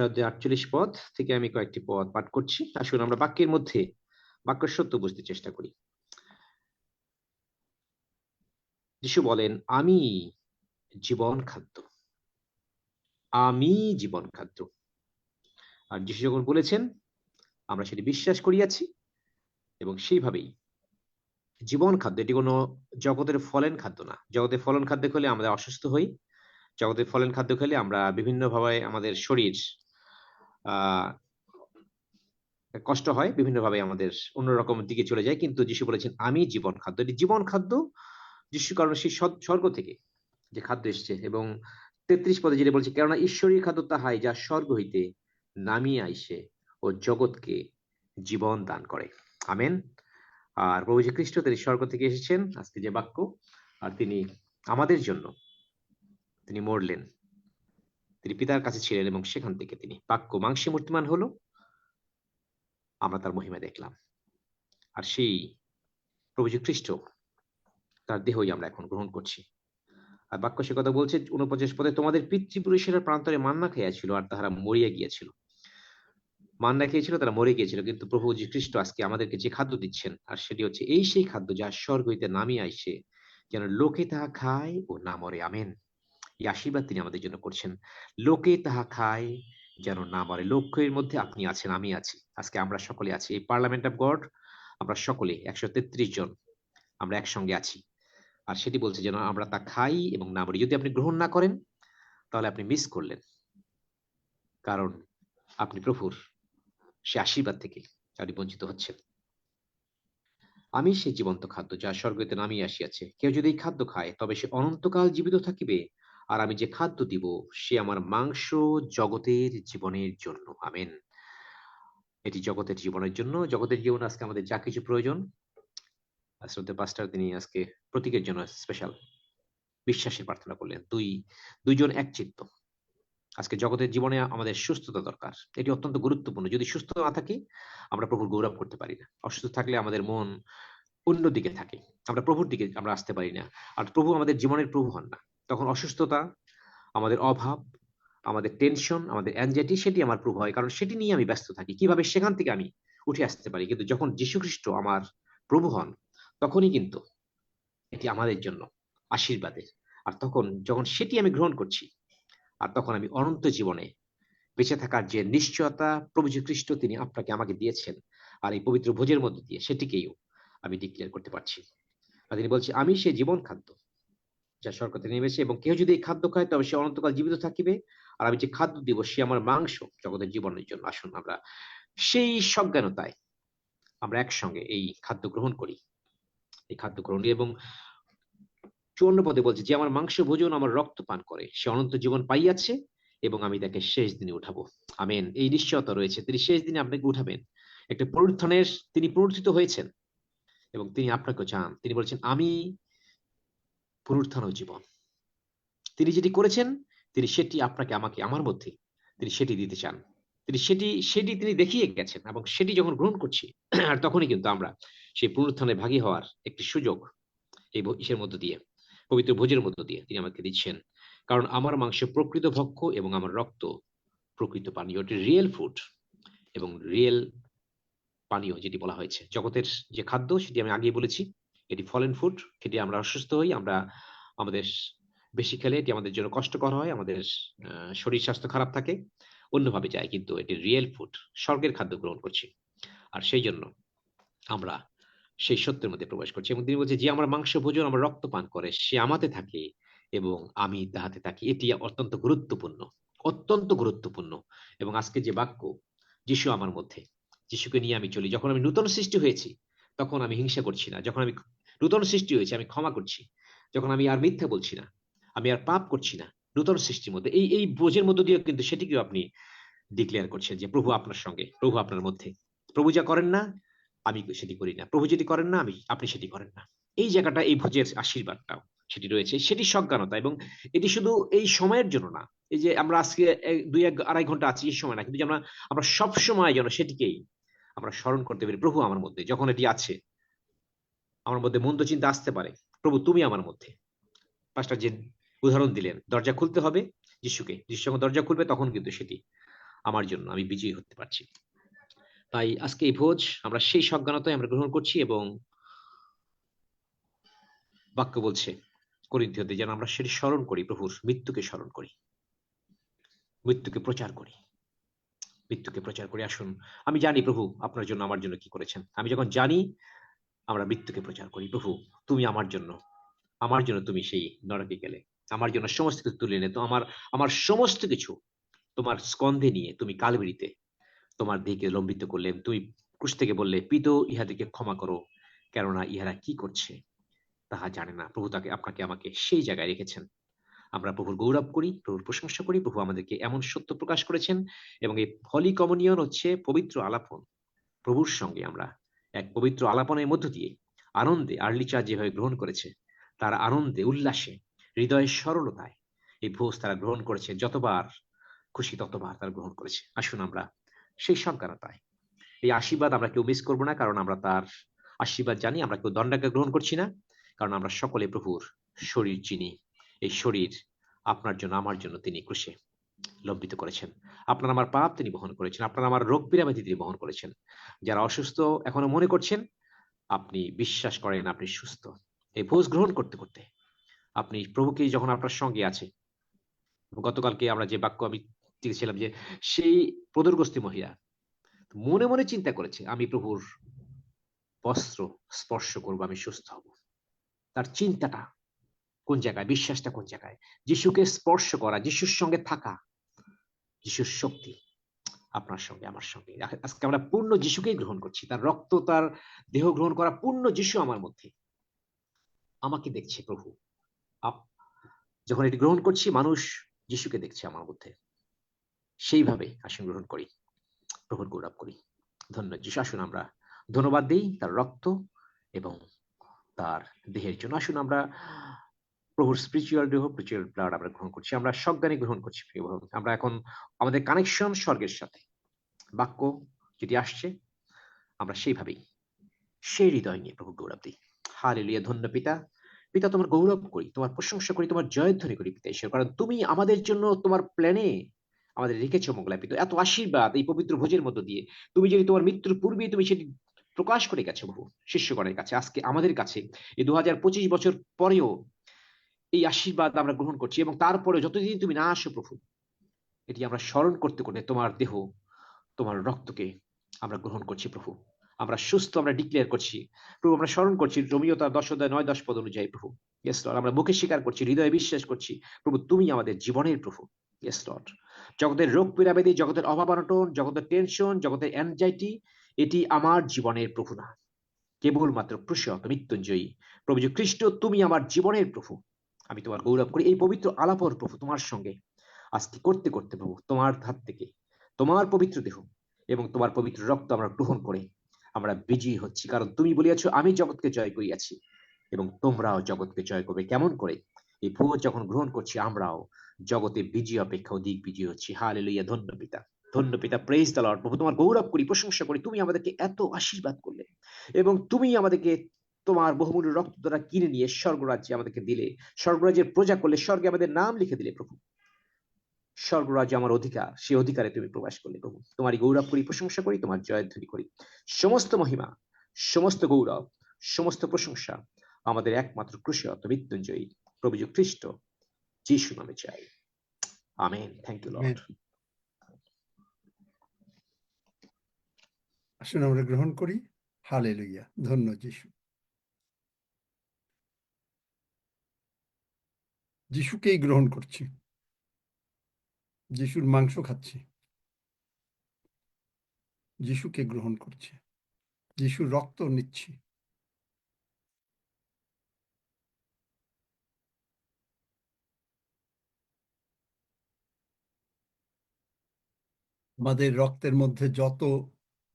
অধ্যায় 48 পদ থেকে আমি কয়েকটি পদ পাঠ করছি। আসুন আমরা বাক্যের মধ্যে বাক্যের সত্য বুঝতে চেষ্টা করি। যিশু বলেন, আমি জীবন খাদ্য, আমি জীবন খাদ্য। আর যিশু যখন বলেছেন আমরা সেটি বিশ্বাস করিয়াছি, এবং সেইভাবেই জীবন খাদ্য, এটি কোনো জগতের ফলেন খাদ্য না। জগতের ফলন খাদ্য খেলে আমরা অসুস্থ হই, জগতের ফলেন খাদ্য খেলে আমরা বিভিন্নভাবে আমাদের শরীর কষ্ট হয়, বিভিন্নভাবে আমাদের অন্যরকম দিকে চলে যায়। কিন্তু যিশু বলেছেন আমি জীবন খাদ্য। এটি জীবন খাদ্য যিশু, কারণ সেই স্বর্গ থেকে যে খাদ্য এসছে। এবং 33 পদে যেটা বলছে, কেননা ঈশ্বরীয় খাদ্য তাহাই যা স্বর্গ হইতে নামিয়ে আইসে ও জগৎকে জীবন দান করে। আমেন। আর প্রভু যীশু খ্রিস্ট তিনি স্বর্গ থেকে এসেছেন, আজকে যে বাক্য, আর তিনি আমাদের জন্য তিনি মরলেন, তিনি পিতার কাছে ছিলেন, এবং সেখান থেকে তিনি বাক্য মাংসে মূর্তিমান হলো, আমরা তার মহিমা দেখলাম। আর সেই প্রভু যীশু খ্রিস্ট তার দেহই আমরা এখন গ্রহণ করছি। আর বাক্য সে কথা বলছে 49 পদে, তোমাদের পিতৃপুরুষেরা প্রান্তরে মান্না খাইয়াছিল আর তাহারা মরিয়া গিয়েছিল। মান্না খেয়েছিল, তারা মরে গিয়েছিল। কিন্তু প্রভু যীশু খ্রিস্ট আজকে আমাদেরকে যে খাদ্য দিচ্ছেন, আর সেটি হচ্ছে এই সেই খাদ্য যা স্বর্গ হইতে নামিয়ে আইসে, যেন লোকে তাহা খায় ও না মরে। আমেন। এই আশীর্বাদ তিনি আমাদের জন্য করছেন। লোকে তাহা খায় যেন না মরে। লক্ষ্যের মধ্যে আপনি আছেন, আমি আছি, আজকে আমরা সকলে আছি। এই পার্লামেন্ট অফ গড আমরা সকলে 133 জন আমরা একসঙ্গে আছি। আর সেটি বলছে যেন আমরা তা খাই এবং না মরি। যদি আপনি গ্রহণ না করেন তাহলে আপনি মিস করলেন, কারণ আপনি প্রভুর সে আশীর্বাদ থেকে আপনি বঞ্চিত হচ্ছেন। আমি সেই জীবন্ত খাদ্য যা স্বর্গ হইতে নামিয়ে আসিয়াছে। কেউ যদি এই খাদ্য খায় তবে সে অনন্তকাল জীবিত থাকিবে। আর আমি যে খাদ্য দিব সে আমার মাংস জগতের জীবনের জন্য। আমেন। এটি জগতের জীবনের জন্য। জগতের জীবন আজকে আমাদের যা কিছু প্রয়োজন, শ্রদ্ধেয় পাস্টার তিনি আজকে প্রতীকের জন্য স্পেশাল বিশ্বাসের প্রার্থনা করলেন। দুইজন এক চিত্ত। আজকে জগতের জীবনে আমাদের সুস্থতা দরকার, এটি অত্যন্ত গুরুত্বপূর্ণ। যদি সুস্থ না থাকি আমরা প্রভুর গৌরব করতে পারি না। অসুস্থ থাকলে আমাদের মন অন্যদিকে থাকে, আমরা প্রভুর দিকে আমরা আসতে পারি না। আর প্রভু আমাদের জীবনের প্রভু হন না। তখন অসুস্থতা, আমাদের অভাব, আমাদের টেনশন, আমাদের অ্যাংজাইটি, সেটি আমার প্রভু হয়, কারণ সেটি নিয়ে আমি ব্যস্ত থাকি, কিভাবে সেখান থেকে আমি উঠে আসতে পারি। কিন্তু যখন যীশু খ্রিস্ট আমার প্রভু হন তখনই কিন্তু এটি আমাদের জন্য আশীর্বাদের। আর যখন সেটি আমি গ্রহণ করছি, আর তখন আমি অনন্ত জীবনে বেঁচে থাকার যে নিশ্চয়তা প্রভু যীশু খ্রিস্ট তিনি আপনাকে আমাকে দিয়েছেন, আর এই পবিত্র ভোজের মধ্যে দিয়ে সেটিকেও আমি ডিক্লেয়ার করতে পারছি। আর তিনি বলছি আমি সেই জীবন খাদ্য যা স্বর্গ থেকে নেমেছে, এবং কেউ যদি এই খাদ্য খায় তবে সে অনন্তকাল জীবিত থাকিবে। আর আমি যে খাদ্য দিব সে আমার মাংস জগতের জীবনের জন্য। আসুন আমরা সেই সজ্ঞানতায় আমরা একসঙ্গে এই খাদ্য গ্রহণ করি। এই খাদ্য গ্রহণ এবং 54 পদে বলছে, যে আমার মাংস ভোজন আমার রক্ত পান করে সে অনন্ত জীবন পাইয়াছে এবং আমি তাকে শেষ দিনে উঠাবো। আমেন। এই নিশ্চয়তা রয়েছে, তিনি শেষ দিনে আপনাকে উঠাবেন। একটা পুনরুত্থানের, তিনি পুনরুত্থিত হয়েছেন এবং তিনি আপনাকে চান। তিনি বলছেন, আমি পুনরুত্থান ও জীবন। তিনি যেটি করেছেন, তিনি সেটি আপনাকে, আমাকে, আমার মধ্যে তিনি সেটি দিতে চান। তিনি সেটি তিনি দেখিয়ে গেছেন এবং সেটি যখন গ্রহণ করছি, আর তখনই কিন্তু আমরা সেই পুনরুত্থানে ভাগী হওয়ার একটি সুযোগ এই ইসের মধ্য দিয়ে, পবিত্র ভোজের মধ্য দিয়ে তিনি আমাকে দিচ্ছেন। কারণ আমার মাংস প্রকৃত ভক্ষ্য এবং আমার রক্ত প্রকৃত পানীয়। এটি রিয়েল ফুড এবং রিয়েল পানীয় যেটি বলা হয়েছে। জগতের যে খাদ্য সেটি আমি আগেই বলেছি, এটি ফলেন ফুড। সেটি আমরা অসুস্থ হই, আমরা আমাদের বেশি খেলে এটি আমাদের জন্য কষ্টকর হয়, আমাদের শরীর স্বাস্থ্য খারাপ থাকে, অন্যভাবে যায়। কিন্তু এটি রিয়েল ফুড, স্বর্গের খাদ্য গ্রহণ করছি। আর সেই জন্য আমরা সেই সত্যের মধ্যে প্রবেশ করছি। এবং তিনি বলছে, যে আমার মাংস ভোজন আমার রক্ত পান করে সে আমাতে থাকে এবং আমি তাহাতে থাকি। এটি অত্যন্ত গুরুত্বপূর্ণ, অত্যন্ত গুরুত্বপূর্ণ। এবং আজকে যে বাক্য, যিশু আমার মধ্যে, যিশুকে নিয়ে আমি চলি। যখন আমি নূতন সৃষ্টি হয়েছি তখন আমি হিংসা করছি না। যখন আমি নূতন সৃষ্টি হয়েছি আমি ক্ষমা করছি। যখন আমি আর মিথ্যা বলছি না, আমি আর পাপ করছি না, নূতন সৃষ্টির মধ্যে এই বোঝের মধ্য দিয়ে কিন্তু সেটিকেও আপনি ডিক্লেয়ার করছেন যে প্রভু আপনার সঙ্গে, প্রভু আপনার মধ্যে। প্রভু যা করেন না আমি সেটি করি না, প্রভু যেটি করেন না আপনি সেটি করেন না। এই জায়গাটা, এই ভোজের আশীর্বাদটাও সেটি রয়েছে, সেটি সজ্ঞানতা। এবং এটি শুধু এই সময়ের জন্য না, এই যে আমরা আজকে 2-2.5 ঘন্টা আছি এই সময় না, কিন্তু আমরা সব সময় যেন সেটিকেই আমরা স্মরণ করতে পারি। প্রভু আমার মধ্যে যখন এটি আছে, আমার মধ্যে মন্দ চিন্তা আসতে পারে, প্রভু তুমি আমার মধ্যে। পাঁচটা যে উদাহরণ দিলেন, দরজা খুলতে হবে যিশুকে, যিশু যখন দরজা খুলবে তখন কিন্তু সেটি আমার জন্য, আমি বিজয়ী হতে পারছি। তাই আজকে এই ভোজ আমরা সেই সজ্ঞানতায় আমরা গ্রহণ করছি। এবং বাক্য বলছে করিন্থীয়তে যেন আমরা সেটি স্মরণ করি, প্রভুর মৃত্যুকে স্মরণ করি, মৃত্যুকে প্রচার করি, মৃত্যুকে প্রচার করি। আসুন, আমি জানি প্রভু আপনার জন্য আমার জন্য কি করেছেন। আমি যখন জানি, আমরা মৃত্যুকে প্রচার করি। প্রভু তুমি আমার জন্য তুমি সেই নরকে গেলে, আমার জন্য সমস্ত কিছু তুলে এনে তো আমার সমস্ত কিছু তোমার স্কন্ধে নিয়ে তুমি কালবেরিতে তোমার দিকে লম্বিত করলে। তুমি ক্রুশ থেকে বললে, পিতো ইহাদেরকে ক্ষমা করো, কেননা ইহারা কি করছে তাহা জানে না। প্রভু তাকে, আপনাকে, আমাকে সেই জায়গায় রেখেছেন। আমরা প্রভুর গৌরব করি, প্রভুর প্রশংসা করি। প্রভু আমাদেরকে এমন সত্য প্রকাশ করেছেন। এবং এই হলি কমিউনিয়ন হচ্ছে পবিত্র আলাপন। প্রভুর সঙ্গে আমরা এক পবিত্র আলাপনের মধ্য দিয়ে আনন্দে, আর্লি চার্চ যেভাবে গ্রহণ করেছে, তার আনন্দে, উল্লাসে, হৃদয়ের সরলতায় এই ভোজ তারা গ্রহণ করেছে। যতবার খুশি ততবার তারা গ্রহণ করেছে। আসুন আমরা সেই সজ্ঞানতায় এই আশীর্বাদ আমরা কেউ মিস করবো না, কারণ আমরা তার আশীর্বাদ জানি। আমরা কেউ দণ্ডাজ্ঞা গ্রহণ করছি না, কারণ আমরা সকলে প্রভুর শরীর চিনি। এই শরীর আপনার জন্য, আমার জন্য তিনি ক্রুশে লম্বিত করেছেন। আপনার আমার পাপ তিনি বহন করেছেন, আপনার আমার রোগ পীড়াব্যাধি তিনি বহন করেছেন। যারা অসুস্থ এখনো মনে করছেন, আপনি বিশ্বাস করেন আপনি সুস্থ। এই ভোজ গ্রহণ করতে করতে আপনি প্রভুকে যখন আপনার সঙ্গে আছে। গতকালকে আমরা যে বাক্য আমি দেখছিলাম, যে সেই প্রদরগ্রস্ত মহিলা মনে মনে চিন্তা করেছে, আমি প্রভুর বস্ত্র স্পর্শ করবো, আমি সুস্থ হব। তার চিন্তাটা কোন জায়গায়, বিশ্বাসটা কোন জায়গায়? যিশুকে স্পর্শ করা, যিশুর সঙ্গে থাকা, যিশুর শক্তি আপনার সঙ্গে, আমার সঙ্গে। আজকে আমরা পূর্ণ যিশুকেই গ্রহণ করছি, তার রক্ত, তার দেহ গ্রহণ করা পূর্ণ যিশু আমার মধ্যে। আমাকে দেখছে প্রভু। যখন এটি গ্রহণ করছি, মানুষ যিশুকে দেখছে আমার মধ্যে। সেইভাবে আসুন গ্রহণ করি, প্রভুর গৌরব করি। ধন্য যিশু। আসুন আমরা ধন্যবাদ দিই তার রক্ত এবং তার দেহের জন্য। আসুন আমরা প্রভুর স্পিরিচুয়াল দেহ, স্পিরিচুয়াল ব্লাড আমরা গ্রহণ করছি, আমরা সজ্ঞানে গ্রহণ করছি। আমরা এখন আমাদের কানেকশন স্বর্গের সাথে, বাক্য যেটি আসছে আমরা সেইভাবেই সেই হৃদয় নিয়ে প্রভু গৌরব দিই। হালেলুয়া। ধন্য পিতা, পিতা তোমার গৌরব করি, তোমার প্রশংসা করি, তোমার জয়ধ্বনি করি পিতা ঈশ্বর, কারণ তুমি আমাদের জন্য তোমার প্ল্যানে আমাদের রেখেছো মঙ্গলা পিতা। এত আশীর্বাদ এই পবিত্র ভোজের মধ্য দিয়ে তুমি যদি তোমার মৃত্যুর পূর্বেই তুমি সেটি প্রকাশ করে গেছো প্রভু শিষ্যগণের কাছে। আজকে আমাদের কাছে এই 2025 বছর পরেও এই আশীর্বাদ আমরা গ্রহণ করছি, এবং তারপরে যতদিন তুমি না আসো প্রভু, এটি আমরা স্মরণ করতে করতে তোমার দেহ, তোমার রক্তকে আমরা গ্রহণ করছি প্রভু। আমরা সুস্থ, আমরা ডিক্লেয়ার করছি প্রভু, আমরা স্মরণ করছি রোমীয় তার 10:9-10 পদ অনুযায়ী প্রভু। ইয়েস লর্ড, আমরা মুখে স্বীকার করছি, হৃদয়ে বিশ্বাস করছি প্রভু তুমি আমাদের জীবনের প্রভু। ইয়েস লর্ড, জগতের রোগ পীড়াব্যাধি, জগতের অভাব অনটন, জগতের টেনশন, জগতের অ্যাংজাইটি, এটি আমার জীবনের প্রভু না, কেবলমাত্র প্রসিদ্ধ মৃত্যুঞ্জয়ী প্রভু যীশু খ্রিস্ট, তুমি আমার জীবনের প্রভু। আমি তোমার গৌরব করি এই পবিত্র আলাপর প্রভু তোমার সঙ্গে আজকে করতে করতে প্রভু তোমার হাত থেকে তোমার পবিত্র দেহ এবং তোমার পবিত্র রক্ত আমরা গ্রহণ করে আমরা বিজয়ী হচ্ছি, কারণ তুমি বলিয়াছো আমি জগৎকে জয় করিয়াছি এবং তোমরাও জগৎকে জয় করবে। কেমন করে? এই ভোজ যখন গ্রহণ করছি আমরাও জগতে বিজয় অপেক্ষা অধিক বিজয়ী হচ্ছি। হালেলুয়া। ধন্য পিতা, ধন্য পিতা, প্রেজ দ্য লর্ড। প্রভু তোমার গৌরব করি, প্রশংসা করি, তুমি আমাদেরকে এত আশীর্বাদ করলে এবং তুমি আমাদেরকে তোমার বহুমূল্য রক্ত দ্বারা কিনে নিয়ে স্বর্গরাজ্যে আমাদেরকে দিলে, স্বর্গরাজ্যের প্রজা করলে, স্বর্গে আমাদের নাম লিখে দিলে প্রভু। স্বর্গরাজ্য আমার অধিকার, সেই অধিকারে তুমি প্রবেশ করলে প্রভু। তোমারই গৌরব করি, প্রশংসা করি, তোমার জয়ধ্বনি করি। সমস্ত মহিমা, সমস্ত গৌরব, সমস্ত প্রশংসা আমাদের একমাত্র ক্রুশিয়ত মৃত্যুঞ্জয়ী প্রভু যীশু খ্রিস্ট যিশু নামে চাই। আমেন। Thank you lord. আসুন আমরা গ্রহণ করি। হালেলুয়া। ধন্য যিশু। যিশুকেই গ্রহণ করছি, যিশুর মাংস খাচ্ছি, যিশুকে গ্রহণ করছি, যিশুর রক্ত নিচ্ছি। আমাদের রক্তের মধ্যে যত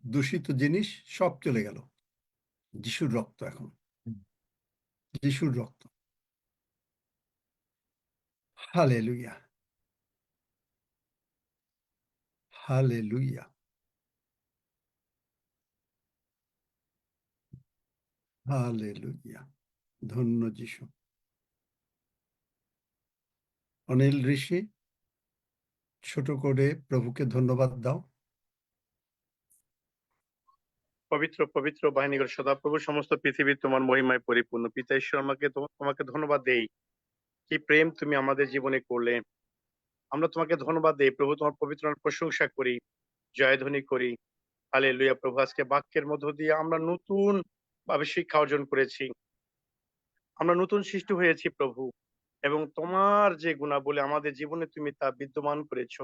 দূষিত জিনিস সব চলে গেল। যিশুর রক্ত, এখন যিশুর রক্ত। Hallelujah, hallelujah, hallelujah. ধন্য যিশু। অনিল ঋষি, ছোট করে প্রভুকে ধন্যবাদ দাও। পবিত্র পবিত্র বাহিনীগর সদাপ্রভু, সমস্ত পৃথিবী তোমার মহিমায় পরিপূর্ণ। পিতা ঈশ্বর, তোমাকে ধন্যবাদ দেই, কি প্রেম তুমি আমাদের জীবনে করলে। আমরা তোমাকে ধন্যবাদ দেই প্রভু, তোমার পবিত্র নামের প্রশংসা করি, জয়ধ্বনি করি। হালেলুয়া প্রভু, আজকে বাক্যের মধ্য দিয়ে আমরা নতুন ভাবে শিক্ষা অর্জন করেছি, আমরা নতুন সৃষ্টি হয়েছি প্রভু, এবং তোমার যে গুণাবলী আমাদের জীবনে তুমি তা বিদ্যমান করেছো।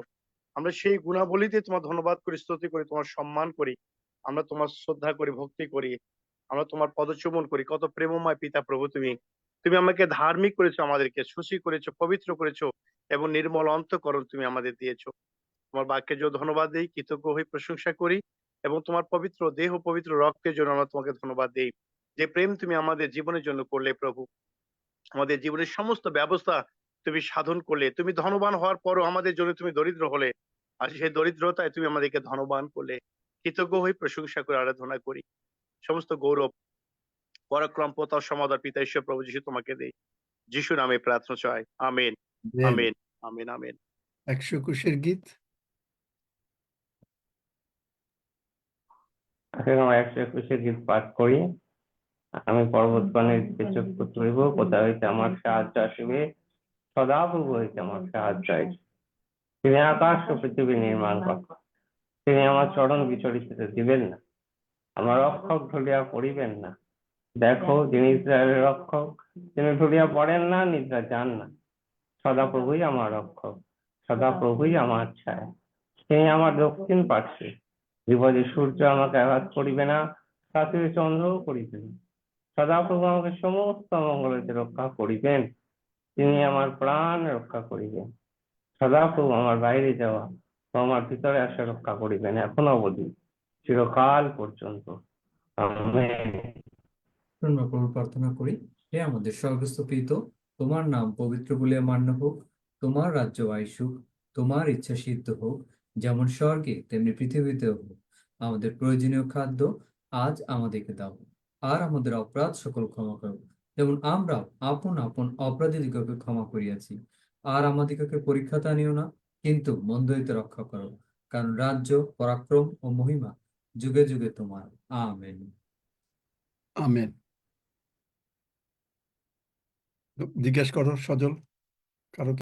আমরা সেই গুণাবলীতে তোমার ধন্যবাদ করি, স্তুতি করি, তোমার সম্মান করি, আমরা তোমার শ্রদ্ধা করি, ভক্তি করি, আমরা তোমার পদচুম্বন করি। কত প্রেমময় পিতা প্রভু, তুমি আমাকে ধার্মিক করেছো, আমাদেরকে সুশী করেছো, পবিত্র করেছো এবং নির্মল অন্তঃকরণ তুমি আমাদের দিয়েছো। তোমার বাক্যের জন্য ধন্যবাদ দিই, কৃতজ্ঞ হয়ে প্রশংসা করি এবং তোমার পবিত্র দেহ, পবিত্র রক্তের জন্য আমরা তোমাকে ধন্যবাদ দিই, যে প্রেম তুমি আমাদের জীবনের জন্য করলে প্রভু। আমাদের জীবনের সমস্ত ব্যবস্থা তুমি সাধন করলে, তুমি ধনবান হওয়ার পরও আমাদের জন্য তুমি দরিদ্র হলে, আর সেই দরিদ্রতায় তুমি আমাদেরকে ধনবান করলে। কৃতজ্ঞ হয়ে প্রশংসা করে আরাধনা করি। সমস্ত গৌরব, পরাক্রম, প্রতাপ, সমাদর পিতা ঈশ্বর প্রভু যিশু তোমাকে দেই। যিশু নামে প্রার্থনা চাই। Amen, amen, amen, amen. 121 গীত। এখন আমরা 121 গীত পাঠ করি। আমি পর্বতগণের দিকে চক্ষু তুলিব, কোথা হইতে আমার সাহায্য আসিবে? সদাপ্রভু হইতে আমার সাহায্য আসিবে। তিনি আকাশ ও পৃথিবী নির্মাণ করেন, তিনি আমার চরণ বিচলিত দিবেন না, আমার রক্ষক ঢুলিয়া পড়িবেন না। দেখো, যিনি ইসরায়েলের রক্ষক, তিনি ঢুলিয়া পড়েন না, নিদ্রা যান না। সদাপ্রভুই আমার রক্ষক, সদাপ্রভুই আমার ছায়া। তিনি আমার দক্ষিণ পার্শ্বে, বিপদে সূর্য আমাকে আঘাত করিবে না, রাত্রিরে চন্দ্রও করিবে না। সদাপ্রভু আমাকে সমস্ত মঙ্গল হইতে রক্ষা করিবেন, তিনি আমার প্রাণ রক্ষা করিবেন। সদাপ্রভু আমার বাইরে যাওয়া ও আমার ভিতরে আসা রক্ষা করিবেন, এখন অবধি, চিরকাল পর্যন্ত। আমেন। আমরা প্রভু প্রার্থনা করি। হে আমাদের স্বর্গস্থ পিতা, তোমার নাম পবিত্র বলিয়া মান্য হোক, তোমার রাজ্য আইসুক, তোমার ইচ্ছা সিদ্ধ হোক, যেমন স্বর্গে তেমনি পৃথিবীতেও হোক। আমাদের প্রয়োজনীয় খাদ্য আজ আমাদেরকে দাও, আর আমাদের অপরাধ সকল ক্ষমা করো, যেমন আমরা আপন আপন অপরাধীদিগকে ক্ষমা করিয়াছি। আর আমাদিগকে পরীক্ষাতে আনিও না, কিন্তু মন্দ হইতে রক্ষা করো, কারণ রাজ্য, পরাক্রম ও মহিমা যুগে যুগে তোমার। আমেন। আমেন। জিজ্ঞেস করো সজল, কারো